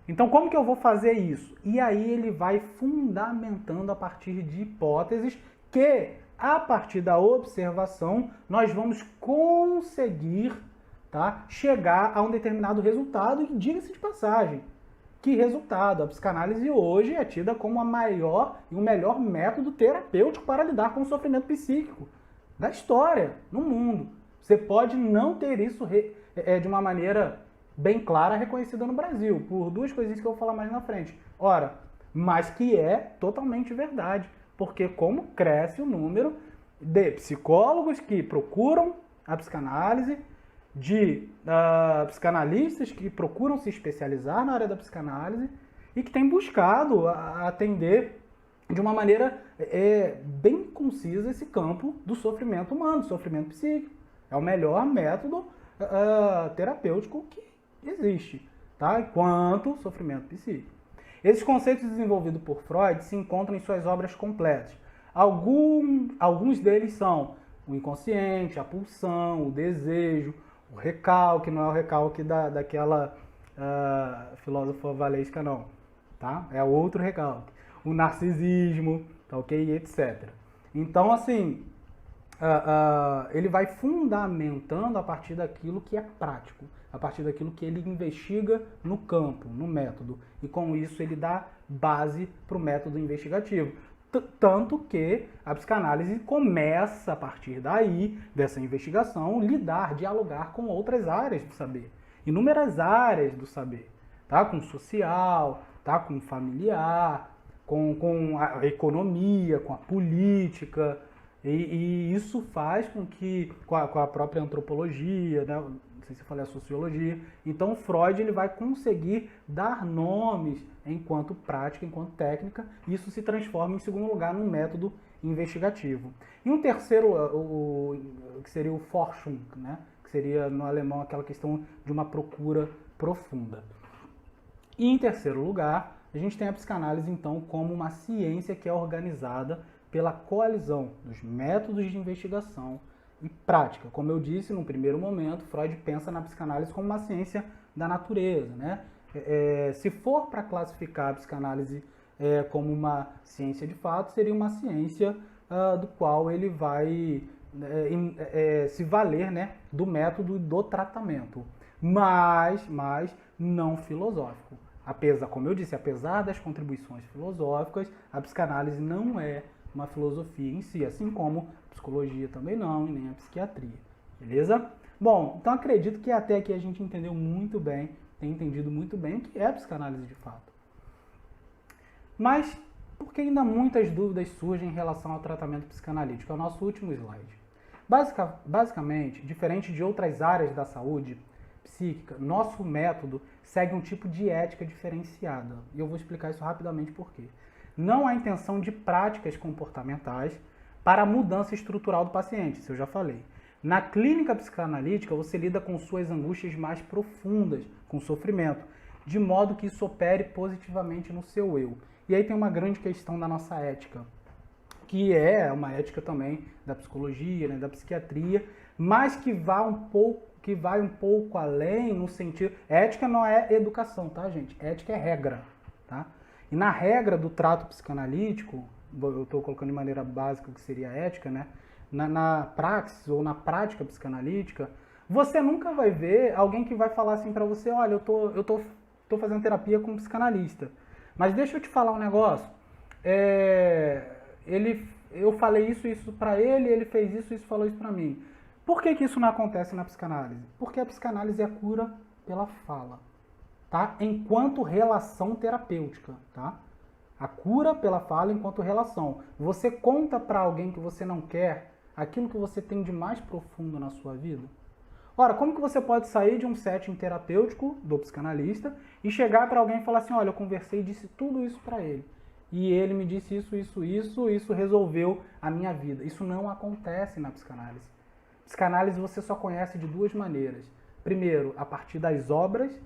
Então, como que eu vou fazer isso? E aí ele vai fundamentando a partir de hipóteses que, a partir da observação, nós vamos conseguir, tá, chegar a um determinado resultado. E diga-se de passagem, que resultado? A psicanálise hoje é tida como a maior e o melhor método terapêutico para lidar com o sofrimento psíquico da história, no mundo. Você pode não ter isso de uma maneira bem clara reconhecida no Brasil, por duas coisinhas que eu vou falar mais na frente. Ora, mas que é totalmente verdade, porque como cresce o número de psicólogos que procuram a psicanálise, de psicanalistas que procuram se especializar na área da psicanálise e que têm buscado atender de uma maneira bem concisa esse campo do sofrimento humano, do sofrimento psíquico. É o melhor método terapêutico que existe, tá? Enquanto sofrimento psíquico. Esses conceitos desenvolvidos por Freud se encontram em suas obras completas. Alguns deles são o inconsciente, a pulsão, o desejo, o recalque, não é o recalque daquela filósofa valesca, não, tá? É outro recalque. O narcisismo, tá ok? Etc. Então, assim, ele vai fundamentando a partir daquilo que é prático, a partir daquilo que ele investiga no campo, no método. E com isso ele dá base para o método investigativo. Tanto que a psicanálise começa, a partir daí, dessa investigação, dialogar com outras áreas do saber. Inúmeras áreas do saber. Tá? Com o social, tá? Com o familiar, com a economia, com a política. E isso faz com que, com a própria antropologia, né? Não sei se eu falei a sociologia, então Freud ele vai conseguir dar nomes enquanto prática, enquanto técnica, e isso se transforma em segundo lugar num método investigativo. E um terceiro, que seria o Forschung, né? Que seria no alemão aquela questão de uma procura profunda. E em terceiro lugar, a gente tem a psicanálise então como uma ciência que é organizada pela coalizão dos métodos de investigação e prática. Como eu disse, no primeiro momento, Freud pensa na psicanálise como uma ciência da natureza, né? Se for para classificar a psicanálise como uma ciência de fato, seria uma ciência do qual ele vai se valer, né, do método do tratamento, mas não filosófico. Como eu disse, apesar das contribuições filosóficas, a psicanálise não é uma filosofia em si, assim como a psicologia também não, e nem a psiquiatria, beleza? Bom, então acredito que até aqui a gente entendeu muito bem, tem entendido muito bem o que é a psicanálise de fato. Mas, por que ainda muitas dúvidas surgem em relação ao tratamento psicanalítico? É o nosso último slide. Basicamente, diferente de outras áreas da saúde psíquica, nosso método segue um tipo de ética diferenciada. E eu vou explicar isso rapidamente por quê. Não há intenção de práticas comportamentais para a mudança estrutural do paciente, isso eu já falei. Na clínica psicanalítica, você lida com suas angústias mais profundas, com sofrimento, de modo que isso opere positivamente no seu eu. E aí tem uma grande questão da nossa ética, que é uma ética também da psicologia, né, da psiquiatria, mas que vai um pouco além no sentido... Ética não é educação, tá, gente? Ética é regra, tá? E na regra do trato psicanalítico, eu estou colocando de maneira básica o que seria a ética, né? Na praxis ou na prática psicanalítica, você nunca vai ver alguém que vai falar assim para você, olha, eu tô fazendo terapia com um psicanalista, mas deixa eu te falar um negócio, eu falei isso para ele fez isso, falou isso para mim. Por que isso não acontece na psicanálise? Porque a psicanálise é a cura pela fala. Tá? Enquanto relação terapêutica, tá? A cura pela fala enquanto relação. Você conta para alguém que você não quer aquilo que você tem de mais profundo na sua vida? Ora, como que você pode sair de um setting terapêutico do psicanalista e chegar para alguém e falar assim, olha, eu conversei e disse tudo isso para ele. E ele me disse isso resolveu a minha vida. Isso não acontece na psicanálise. Psicanálise você só conhece de duas maneiras. Primeiro, a partir das obras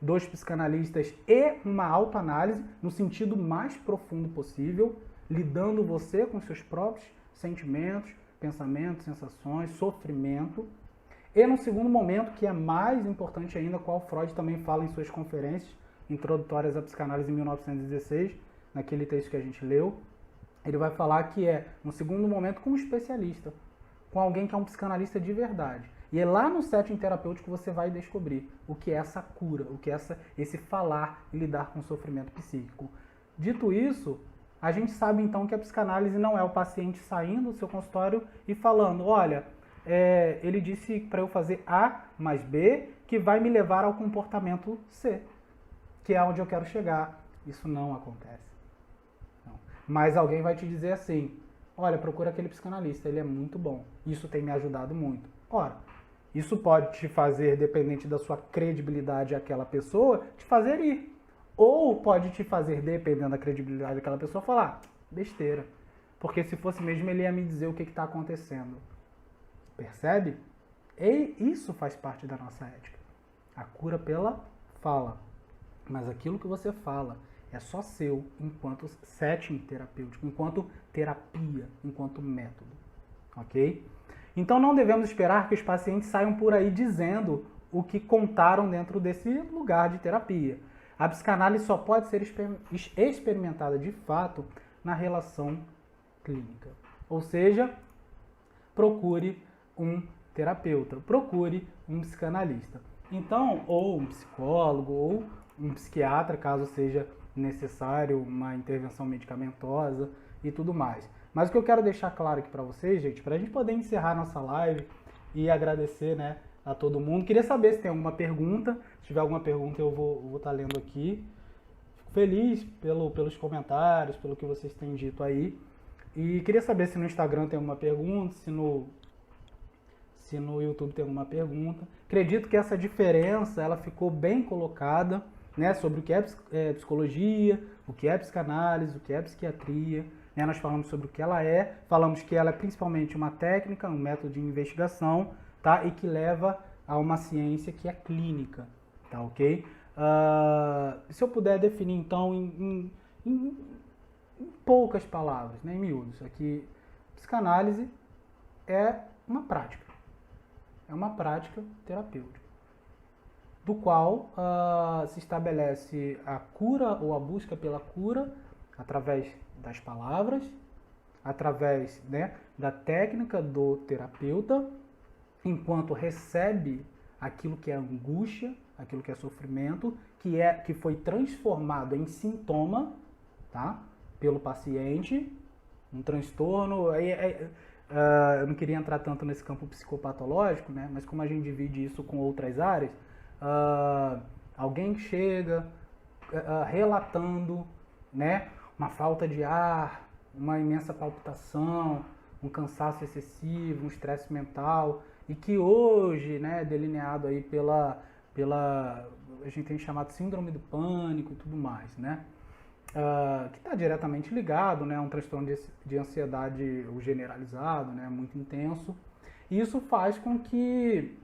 dos psicanalistas e uma autoanálise no sentido mais profundo possível, lidando você com seus próprios sentimentos, pensamentos, sensações, sofrimento. E no segundo momento, que é mais importante ainda, qual Freud também fala em suas conferências introdutórias à psicanálise em 1916, naquele texto que a gente leu, ele vai falar que é, no segundo momento, com um especialista, com alguém que é um psicanalista de verdade. E é lá no setting terapêutico que você vai descobrir o que é essa cura, o que é esse falar e lidar com o sofrimento psíquico. Dito isso, a gente sabe então que a psicanálise não é o paciente saindo do seu consultório e falando, olha, ele disse para eu fazer A mais B, que vai me levar ao comportamento C, que é onde eu quero chegar. Isso não acontece. Não. Mas alguém vai te dizer assim, olha, procura aquele psicanalista, ele é muito bom. Isso tem me ajudado muito. Ora, isso pode te fazer, dependente da sua credibilidade àquela pessoa, te fazer ir. Ou pode te fazer, dependendo da credibilidade daquela pessoa, falar, besteira. Porque se fosse mesmo, ele ia me dizer o que está acontecendo. Percebe? E isso faz parte da nossa ética. A cura pela fala. Mas aquilo que você fala é só seu enquanto setting terapêutico, enquanto terapia, enquanto método. Ok? Então não devemos esperar que os pacientes saiam por aí dizendo o que contaram dentro desse lugar de terapia. A psicanálise só pode ser experimentada de fato na relação clínica. Ou seja, procure um terapeuta, procure um psicanalista. Então, ou um psicólogo, ou um psiquiatra, caso seja necessário uma intervenção medicamentosa e tudo mais. Mas o que eu quero deixar claro aqui para vocês, gente, para a gente poder encerrar nossa live e agradecer, né, a todo mundo. Queria saber se tem alguma pergunta. Se tiver alguma pergunta, eu vou estar lendo aqui. Fico feliz pelos comentários, pelo que vocês têm dito aí. E queria saber se no Instagram tem alguma pergunta, se no YouTube tem alguma pergunta. Acredito que essa diferença ela ficou bem colocada, né, sobre o que é psicologia, o que é psicanálise, o que é psiquiatria. Né? Nós falamos sobre o que ela é, falamos que ela é principalmente uma técnica, um método de investigação, tá? E que leva a uma ciência que é clínica, tá ok? Se eu puder definir então em poucas palavras, né, em miúdos, aqui, psicanálise é uma prática terapêutica, do qual se estabelece a cura ou a busca pela cura através das palavras, através, né, da técnica do terapeuta, enquanto recebe aquilo que é angústia, aquilo que é sofrimento, que foi transformado em sintoma, tá, pelo paciente, um transtorno. Eu não queria entrar tanto nesse campo psicopatológico, né, mas como a gente divide isso com outras áreas, alguém chega relatando, né, uma falta de ar, uma imensa palpitação, um cansaço excessivo, um estresse mental, e que hoje, né, delineado aí pela a gente tem chamado síndrome do pânico e tudo mais, né, que está diretamente ligado, né, a um transtorno de ansiedade generalizado, né, muito intenso. E isso faz com que,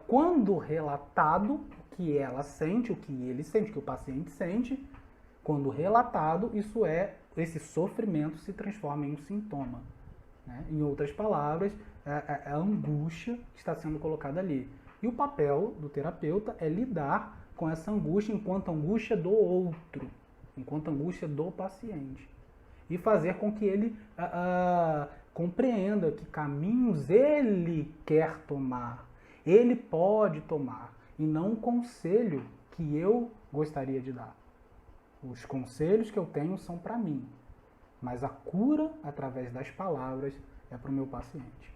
quando relatado, o que ela sente, o que ele sente, o que o paciente sente, quando relatado, esse sofrimento se transforma em um sintoma. Né? Em outras palavras, é a angústia que está sendo colocada ali. E o papel do terapeuta é lidar com essa angústia enquanto angústia do outro, enquanto angústia do paciente. E fazer com que ele compreenda que caminhos ele quer tomar, ele pode tomar, e não um conselho que eu gostaria de dar. Os conselhos que eu tenho são para mim, mas a cura através das palavras é para o meu paciente.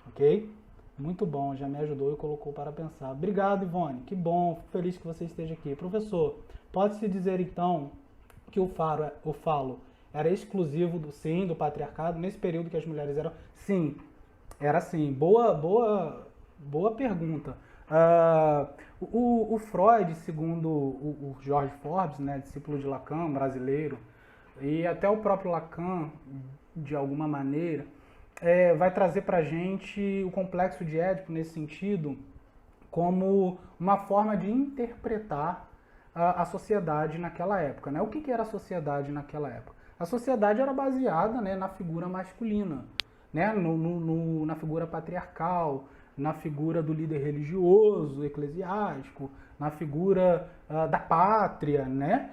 Ok? Muito bom, já me ajudou e colocou para pensar. Obrigado, Ivone, que bom, fico feliz que você esteja aqui. Professor, pode-se dizer então que o falo era exclusivo do patriarcado, nesse período que as mulheres eram? Sim, era assim. Boa pergunta. O Freud, segundo o George Forbes, né, discípulo de Lacan, brasileiro, e até o próprio Lacan, de alguma maneira, vai trazer para a gente o complexo de Édipo nesse sentido, como uma forma de interpretar a sociedade naquela época. Né? O que era a sociedade naquela época? A sociedade era baseada, né, na figura masculina, né, na figura patriarcal, na figura do líder religioso, eclesiástico, na figura da pátria, né?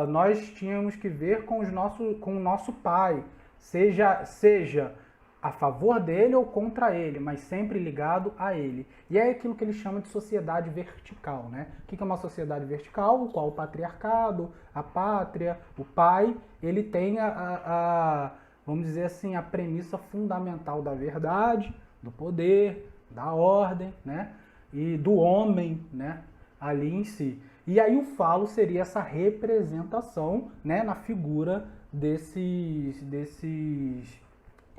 Nós tínhamos que ver com o nosso pai, seja a favor dele ou contra ele, mas sempre ligado a ele. E é aquilo que ele chama de sociedade vertical, né? O que é uma sociedade vertical? O qual o patriarcado, a pátria, o pai, ele tem vamos dizer assim, a premissa fundamental da verdade, do poder, da ordem, né? E do homem, né? Ali em si. E aí o falo seria essa representação, né? Na figura desses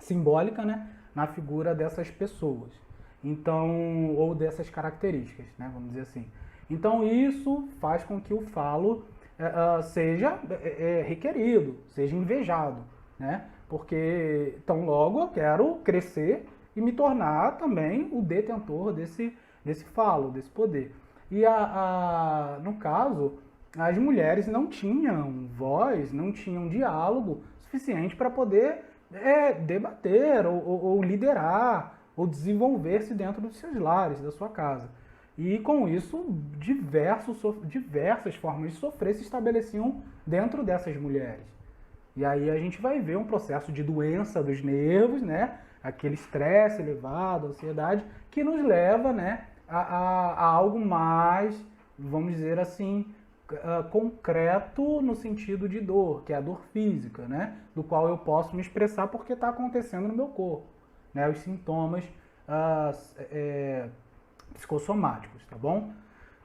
simbólica, né, na figura dessas pessoas. Então, ou dessas características, né, vamos dizer assim. Então, isso faz com que o falo seja requerido, seja invejado, né? Porque, tão logo eu quero crescer e me tornar também o detentor desse falo, desse poder. E, no caso, as mulheres não tinham voz, não tinham diálogo suficiente para poder debater ou liderar ou desenvolver-se dentro dos seus lares, da sua casa. E com isso, diversas formas de sofrer se estabeleciam dentro dessas mulheres. E aí a gente vai ver um processo de doença dos nervos, né? Aquele estresse elevado, ansiedade, que nos leva, né, a algo mais, vamos dizer assim, concreto no sentido de dor, que é a dor física, né? Do qual eu posso me expressar porque está acontecendo no meu corpo, né? Os sintomas psicossomáticos, tá bom?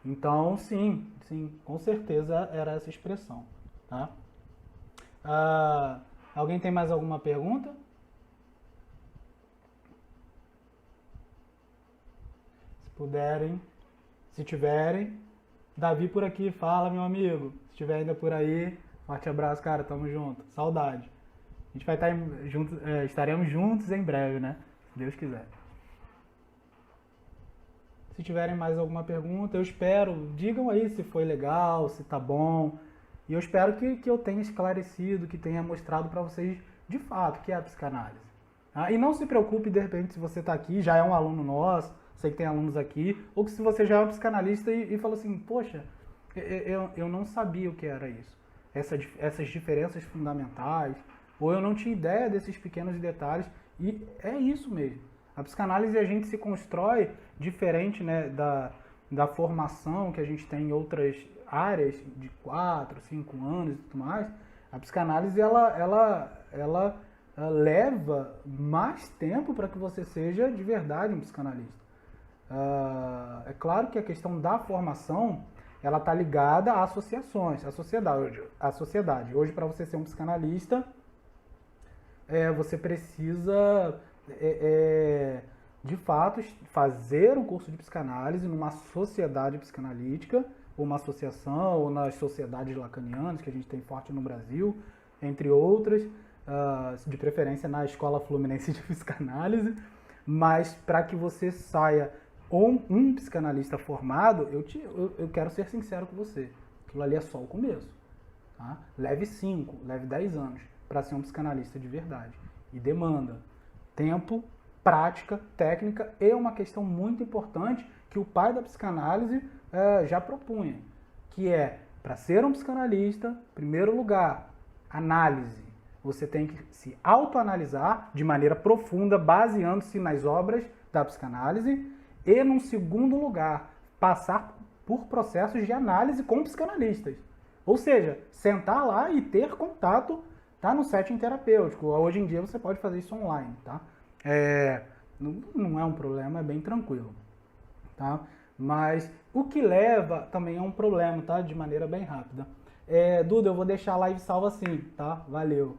Então, sim, com certeza era essa expressão, tá? Alguém tem mais alguma pergunta? Se puderem, se tiverem. Davi por aqui, fala, meu amigo. Se estiver ainda por aí, forte abraço, cara, tamo junto. Saudade. A gente vai estar juntos, estaremos juntos em breve, né? Se Deus quiser. Se tiverem mais alguma pergunta, eu espero, digam aí se foi legal, se tá bom. E eu espero que eu tenha esclarecido, que tenha mostrado para vocês de fato o que é a psicanálise. Tá? E não se preocupe, de repente, se você está aqui, já é um aluno nosso, sei que tem alunos aqui, ou que se você já é um psicanalista e falou assim, poxa, eu não sabia o que era isso. Essas diferenças fundamentais, ou eu não tinha ideia desses pequenos detalhes, e é isso mesmo. A psicanálise a gente se constrói diferente, né, da formação que a gente tem em outras áreas de 4, 5 anos e tudo mais. A psicanálise ela leva mais tempo para que você seja de verdade um psicanalista. É claro que a questão da formação ela está ligada a associações, à sociedade. Hoje, para você ser um psicanalista, você precisa de fato fazer um curso de psicanálise numa sociedade psicanalítica, ou uma associação, ou nas sociedades lacanianas, que a gente tem forte no Brasil, entre outras, de preferência na Escola Fluminense de Psicanálise, mas para que você saia um psicanalista formado, eu quero ser sincero com você, aquilo ali é só o começo. Tá? Leve 5, leve 10 anos para ser um psicanalista de verdade. E demanda tempo, prática, técnica e uma questão muito importante que o pai da psicanálise já propunha, que é, para ser um psicanalista, em primeiro lugar, análise. Você tem que se autoanalisar de maneira profunda, baseando-se nas obras da psicanálise, e, num segundo lugar, passar por processos de análise com psicanalistas. Ou seja, sentar lá e ter contato, tá, no setting terapêutico. Hoje em dia você pode fazer isso online, tá? Não é um problema, é bem tranquilo, tá? Mas o que leva também é um problema, tá? De maneira bem rápida. Duda, eu vou deixar a live salva assim, tá? Valeu.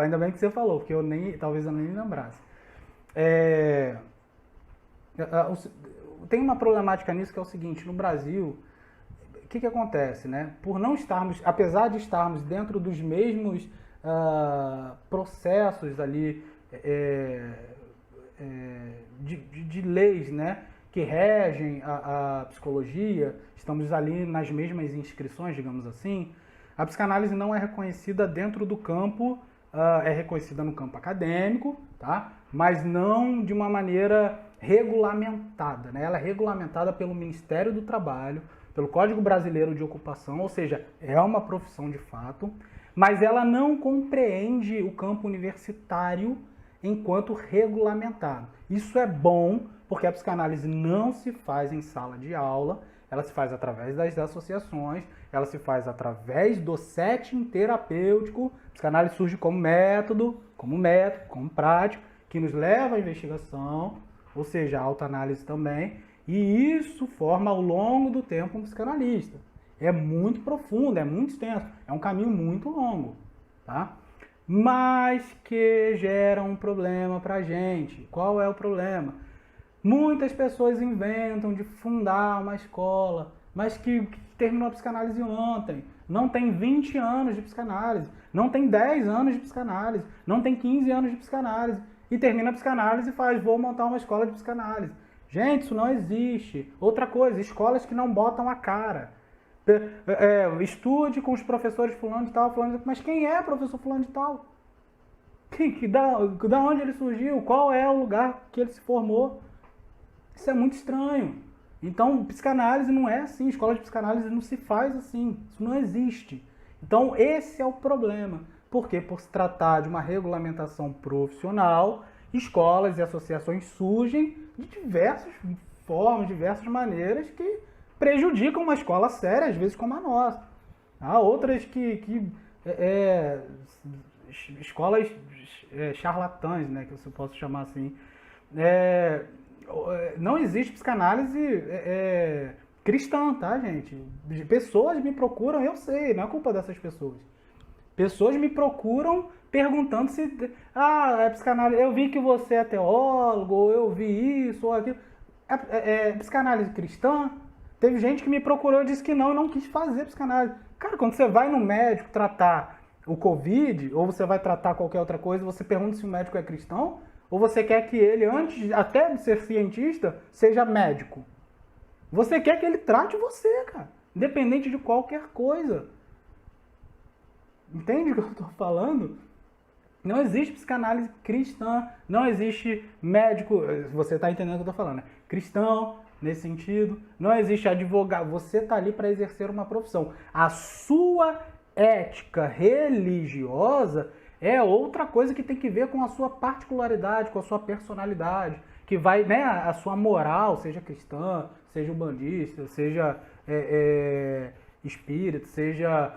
Ainda bem que você falou, porque talvez eu nem lembrasse. Tem uma problemática nisso que é o seguinte, no Brasil, o que acontece, né? Por não estarmos, apesar de estarmos dentro dos mesmos processos ali de leis, né, que regem a psicologia, estamos ali nas mesmas inscrições, digamos assim, a psicanálise não é reconhecida dentro do campo, é reconhecida no campo acadêmico, tá? Mas não de uma maneira regulamentada, né? Ela é regulamentada pelo Ministério do Trabalho, pelo Código Brasileiro de Ocupação, ou seja, é uma profissão de fato, mas ela não compreende o campo universitário enquanto regulamentado. Isso é bom, porque a psicanálise não se faz em sala de aula, ela se faz através das associações, ela se faz através do setting terapêutico. A psicanálise surge como método, como prático, que nos leva à investigação, ou seja, a autoanálise também, e isso forma ao longo do tempo um psicanalista. É muito profundo, é muito extenso, é um caminho muito longo, tá? mas que geram um problema pra gente. Qual é o problema? Muitas pessoas inventam de fundar uma escola, mas que terminou a psicanálise ontem. Não tem 20 anos de psicanálise, não tem 10 anos de psicanálise, não tem 15 anos de psicanálise. E termina a psicanálise e faz, vou montar uma escola de psicanálise. Gente, isso não existe. Outra coisa, escolas que não botam a cara. Estude com os professores fulano de tal, fulano de tal. Mas quem é professor fulano de tal? Da onde ele surgiu? Qual é o lugar que ele se formou? Isso é muito estranho. Então, psicanálise não é assim. Escola de psicanálise não se faz assim. Isso não existe. Então, esse é o problema. Por quê? Por se tratar de uma regulamentação profissional, escolas e associações surgem de diversas formas, diversas maneiras que prejudicam uma escola séria, às vezes como a nossa. Há outras escolas charlatãs, né, que eu posso chamar assim. Não existe psicanálise cristã, tá, gente? Pessoas me procuram, eu sei, não é culpa dessas pessoas. Pessoas me procuram perguntando se... é psicanálise, eu vi que você é teólogo, ou eu vi isso, ou aquilo. Psicanálise cristã? Teve gente que me procurou e disse que não quis fazer psicanálise. Cara, quando você vai no médico tratar o Covid, ou você vai tratar qualquer outra coisa, você pergunta se o médico é cristão, ou você quer que ele, antes até de ser cientista, seja médico. Você quer que ele trate você, cara. Independente de qualquer coisa. Entende o que eu estou falando? Não existe psicanálise cristã, não existe médico, você está entendendo o que eu estou falando, né? Cristão, nesse sentido, não existe advogado, você está ali para exercer uma profissão. A sua ética religiosa é outra coisa que tem que ver com a sua particularidade, com a sua personalidade, que vai, né, a sua moral, seja cristã, seja umbandista, seja espírita, seja...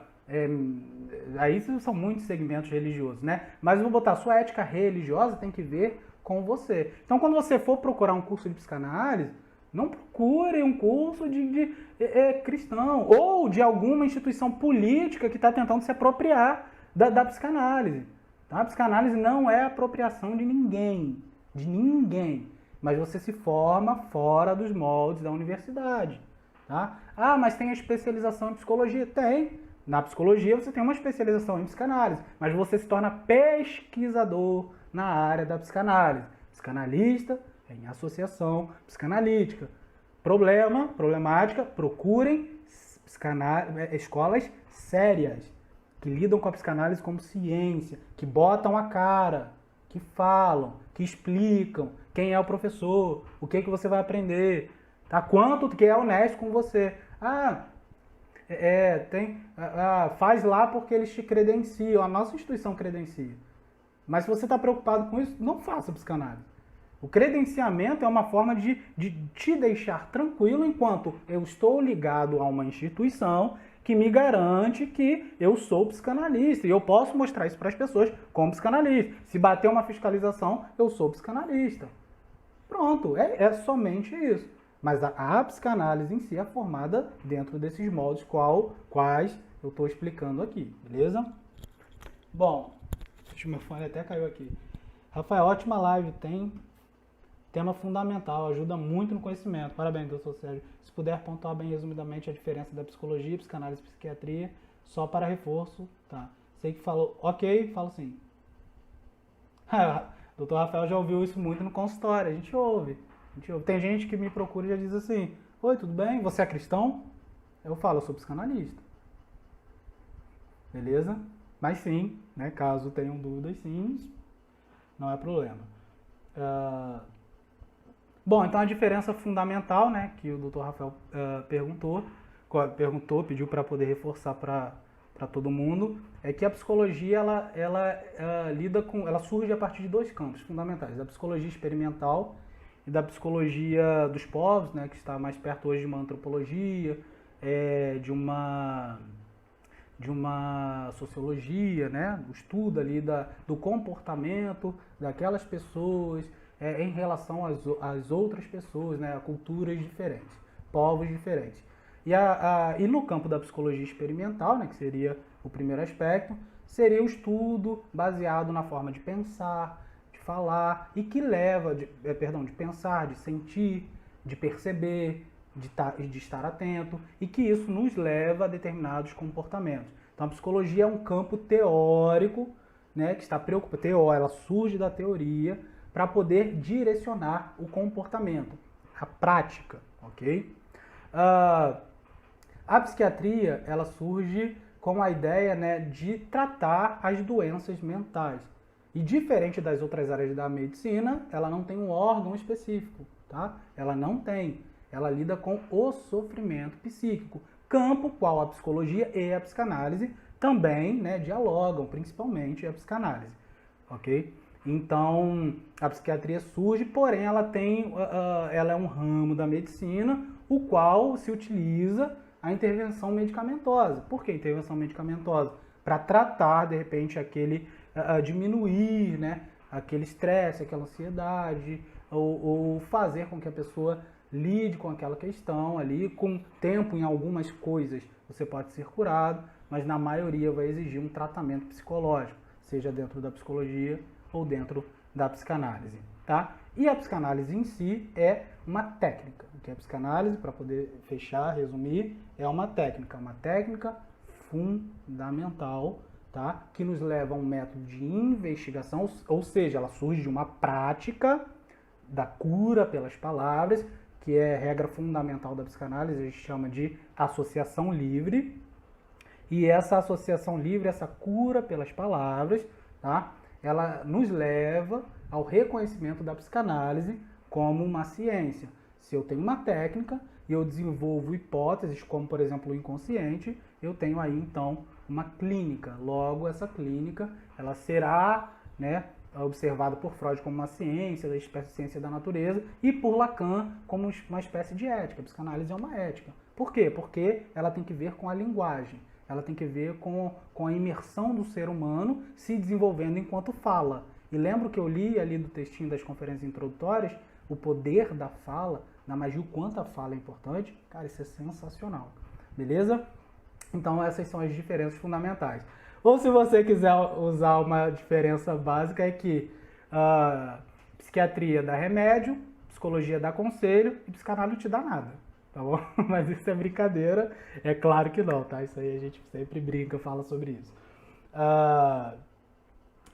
aí são muitos segmentos religiosos, né? Mas eu vou botar, sua ética religiosa tem que ver com você. Então, quando você for procurar um curso de psicanálise, não procure um curso de cristão ou de alguma instituição política que está tentando se apropriar da psicanálise. Tá? A psicanálise não é apropriação de ninguém, mas você se forma fora dos moldes da universidade. Tá? Mas tem a especialização em psicologia? Tem. Na psicologia você tem uma especialização em psicanálise, mas você se torna pesquisador na área da psicanálise. Psicanalista em associação psicanalítica. Problemática, procurem escolas sérias, que lidam com a psicanálise como ciência, que botam a cara, que falam, que explicam quem é o professor, o que você vai aprender, tá? Quanto que é honesto com você. Faz lá porque eles te credenciam, a nossa instituição credencia. Mas se você está preocupado com isso, não faça psicanálise. O credenciamento é uma forma de te deixar tranquilo enquanto eu estou ligado a uma instituição que me garante que eu sou psicanalista. E eu posso mostrar isso para as pessoas como psicanalista. Se bater uma fiscalização, eu sou psicanalista. Pronto, é somente isso. Mas a psicanálise em si é formada dentro desses moldes quais eu estou explicando aqui, beleza? Bom, meu fone até caiu aqui. Rafael, ótima live, tem tema fundamental, ajuda muito no conhecimento. Parabéns, doutor Sérgio. Se puder pontuar bem resumidamente a diferença da psicologia, psicanálise e psiquiatria, só para reforço, tá? Sei que falou, ok, falo sim. Doutor Rafael já ouviu isso muito no consultório, a gente ouve. Tem gente que me procura e já diz assim, oi, tudo bem? Você é cristão? Eu falo, eu sou psicanalista. Beleza? Mas sim, né, caso tenham dúvidas, sim, não é problema. Bom, então a diferença fundamental, né, que o Dr. Rafael perguntou, pediu para poder reforçar para todo mundo, é que a psicologia ela surge a partir de dois campos fundamentais, da psicologia experimental e da psicologia dos povos, né, que está mais perto hoje de uma antropologia, de uma sociologia, né, o estudo ali do comportamento daquelas pessoas em relação às outras pessoas, né, a culturas diferentes, povos diferentes. E no campo da psicologia experimental, né, que seria o primeiro aspecto, seria o estudo baseado na forma de pensar, de falar e que leva, de pensar, de sentir, de perceber, de estar atento e que isso nos leva a determinados comportamentos. Então a psicologia é um campo teórico, né, que está preocupado, ela surge da teoria para poder direcionar o comportamento, a prática, ok? A psiquiatria, ela surge com a ideia, né, de tratar as doenças mentais. E diferente das outras áreas da medicina, ela não tem um órgão específico, tá? Ela não tem. Ela lida com o sofrimento psíquico, campo qual a psicologia e a psicanálise também, né, dialogam, principalmente a psicanálise, ok? Então, a psiquiatria surge, porém ela é um ramo da medicina, o qual se utiliza a intervenção medicamentosa. Por que intervenção medicamentosa? Para tratar, de repente, diminuir, né, aquele estresse, aquela ansiedade, ou fazer com que a pessoa lide com aquela questão ali, com tempo em algumas coisas você pode ser curado, mas na maioria vai exigir um tratamento psicológico, seja dentro da psicologia ou dentro da psicanálise, tá? E a psicanálise em si é uma técnica, que a psicanálise, para poder fechar, resumir, é uma técnica fundamental, tá? Que nos leva a um método de investigação, ou seja, ela surge de uma prática da cura pelas palavras, que é regra fundamental da psicanálise, a gente chama de associação livre. E essa associação livre, essa cura pelas palavras, tá? Ela nos leva ao reconhecimento da psicanálise como uma ciência. Se eu tenho uma técnica e eu desenvolvo hipóteses, como por exemplo o inconsciente, eu tenho aí então uma clínica. Logo, essa clínica ela será, né, observado por Freud como uma ciência, da ciência da natureza, e por Lacan como uma espécie de ética. A psicanálise é uma ética. Por quê? Porque ela tem que ver com a linguagem, ela tem que ver com a imersão do ser humano se desenvolvendo enquanto fala. E lembro que eu li ali do textinho das conferências introdutórias, o poder da fala, na magia, o quanto a fala é importante. Cara, isso é sensacional. Beleza? Então essas são as diferenças fundamentais. Ou se você quiser usar uma diferença básica, é que psiquiatria dá remédio, psicologia dá conselho e psicanálise não te dá nada, tá bom? Mas isso é brincadeira, é claro que não, tá? Isso aí a gente sempre brinca, fala sobre isso.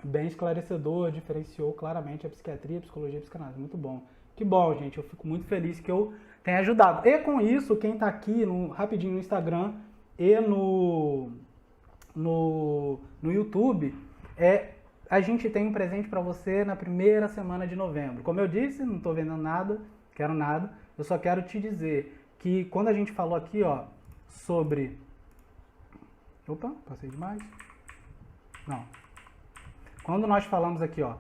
Bem esclarecedor, diferenciou claramente a psiquiatria, a psicologia e a psicanálise. Muito bom. Que bom, gente, eu fico muito feliz que eu tenha ajudado. E com isso, quem tá aqui rapidinho no Instagram e no YouTube, a gente tem um presente para você na primeira semana de novembro. Como eu disse, não estou vendendo nada, quero nada. Eu só quero te dizer que quando a gente falou aqui, ó, sobre... Opa, passei demais? Não. Quando nós falamos aqui, ó,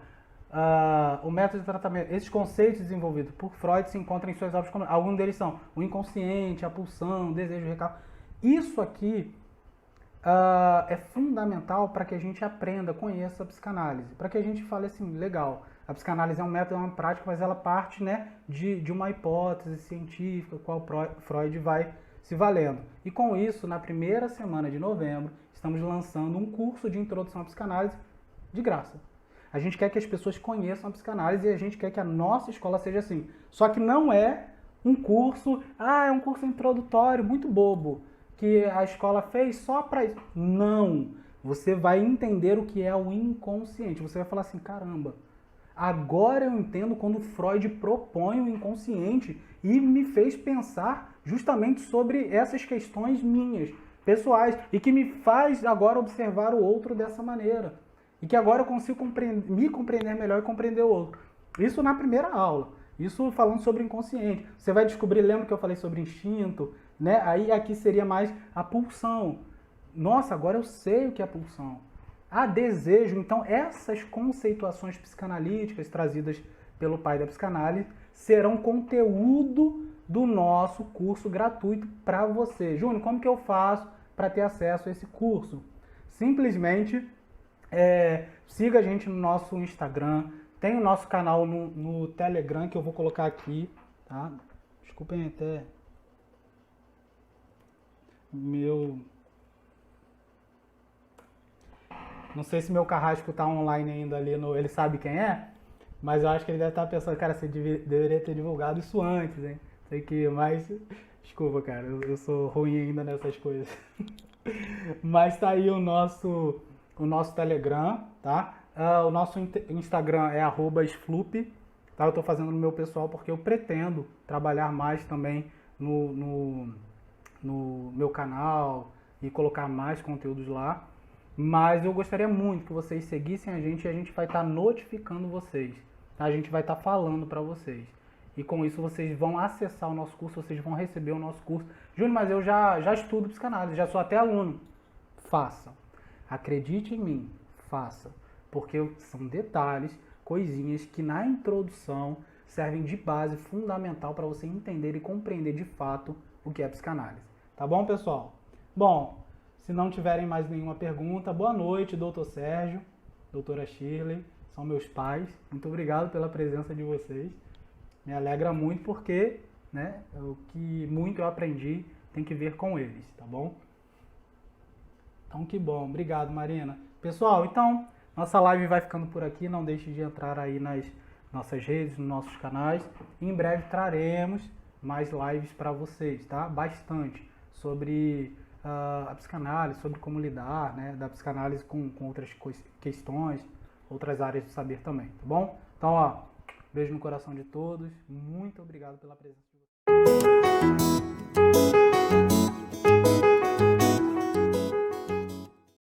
o método de tratamento, esses conceitos desenvolvidos por Freud se encontram em suas obras comuns. Alguns deles são o inconsciente, a pulsão, o desejo, o recalque. Isso aqui é fundamental para que a gente aprenda, conheça a psicanálise, para que a gente fale assim, legal, a psicanálise é um método, é uma prática, mas ela parte, né, de uma hipótese científica, qual Freud vai se valendo. E com isso, na primeira semana de novembro, estamos lançando um curso de introdução à psicanálise de graça. A gente quer que as pessoas conheçam a psicanálise e a gente quer que a nossa escola seja assim. Só que não é um curso, é um curso introdutório muito bobo, que a escola fez só para isso. Não! Você vai entender o que é o inconsciente. Você vai falar assim, caramba, agora eu entendo quando Freud propõe o inconsciente e me fez pensar justamente sobre essas questões minhas, pessoais, e que me faz agora observar o outro dessa maneira. E que agora eu consigo me compreender melhor e compreender o outro. Isso na primeira aula. Isso falando sobre o inconsciente. Você vai descobrir, lembra que eu falei sobre instinto, né? Aí aqui seria mais a pulsão. Nossa, agora eu sei o que é pulsão. Desejo. Então essas conceituações psicanalíticas trazidas pelo pai da psicanálise serão conteúdo do nosso curso gratuito para você. Júnior, como que eu faço para ter acesso a esse curso? Simplesmente siga a gente no nosso Instagram, tem o nosso canal no Telegram que eu vou colocar aqui, tá? Desculpem até meu Não sei se meu carrasco tá online ainda ali, ele sabe quem é, mas eu acho que ele deve estar pensando, cara, você deveria ter divulgado isso antes, hein? Sei que, mas, desculpa, cara, eu sou ruim ainda nessas coisas. Mas tá aí o nosso Telegram, tá? O nosso Instagram é @sloop, tá? Eu tô fazendo no meu pessoal porque eu pretendo trabalhar mais também no meu canal e colocar mais conteúdos lá. Mas eu gostaria muito que vocês seguissem a gente e a gente vai estar notificando vocês. Tá? A gente vai estar falando para vocês. E com isso vocês vão acessar o nosso curso, vocês vão receber o nosso curso. Júnior, mas eu já estudo psicanálise, já sou até aluno. Façam. Acredite em mim, façam. Porque são detalhes, coisinhas que na introdução servem de base fundamental para você entender e compreender de fato o que é psicanálise. Tá bom, pessoal? Bom, se não tiverem mais nenhuma pergunta, boa noite, doutor Sérgio, doutora Shirley, são meus pais. Muito obrigado pela presença de vocês. Me alegra muito porque, né, o que muito eu aprendi tem que ver com eles, tá bom? Então, que bom. Obrigado, Marina. Pessoal, então, nossa live vai ficando por aqui. Não deixe de entrar aí nas nossas redes, nos nossos canais. Em breve traremos mais lives para vocês, tá? Bastante sobre a psicanálise, sobre como lidar, né, da psicanálise com outras questões, outras áreas do saber também, tá bom? Então, ó, beijo no coração de todos. Muito obrigado pela presença.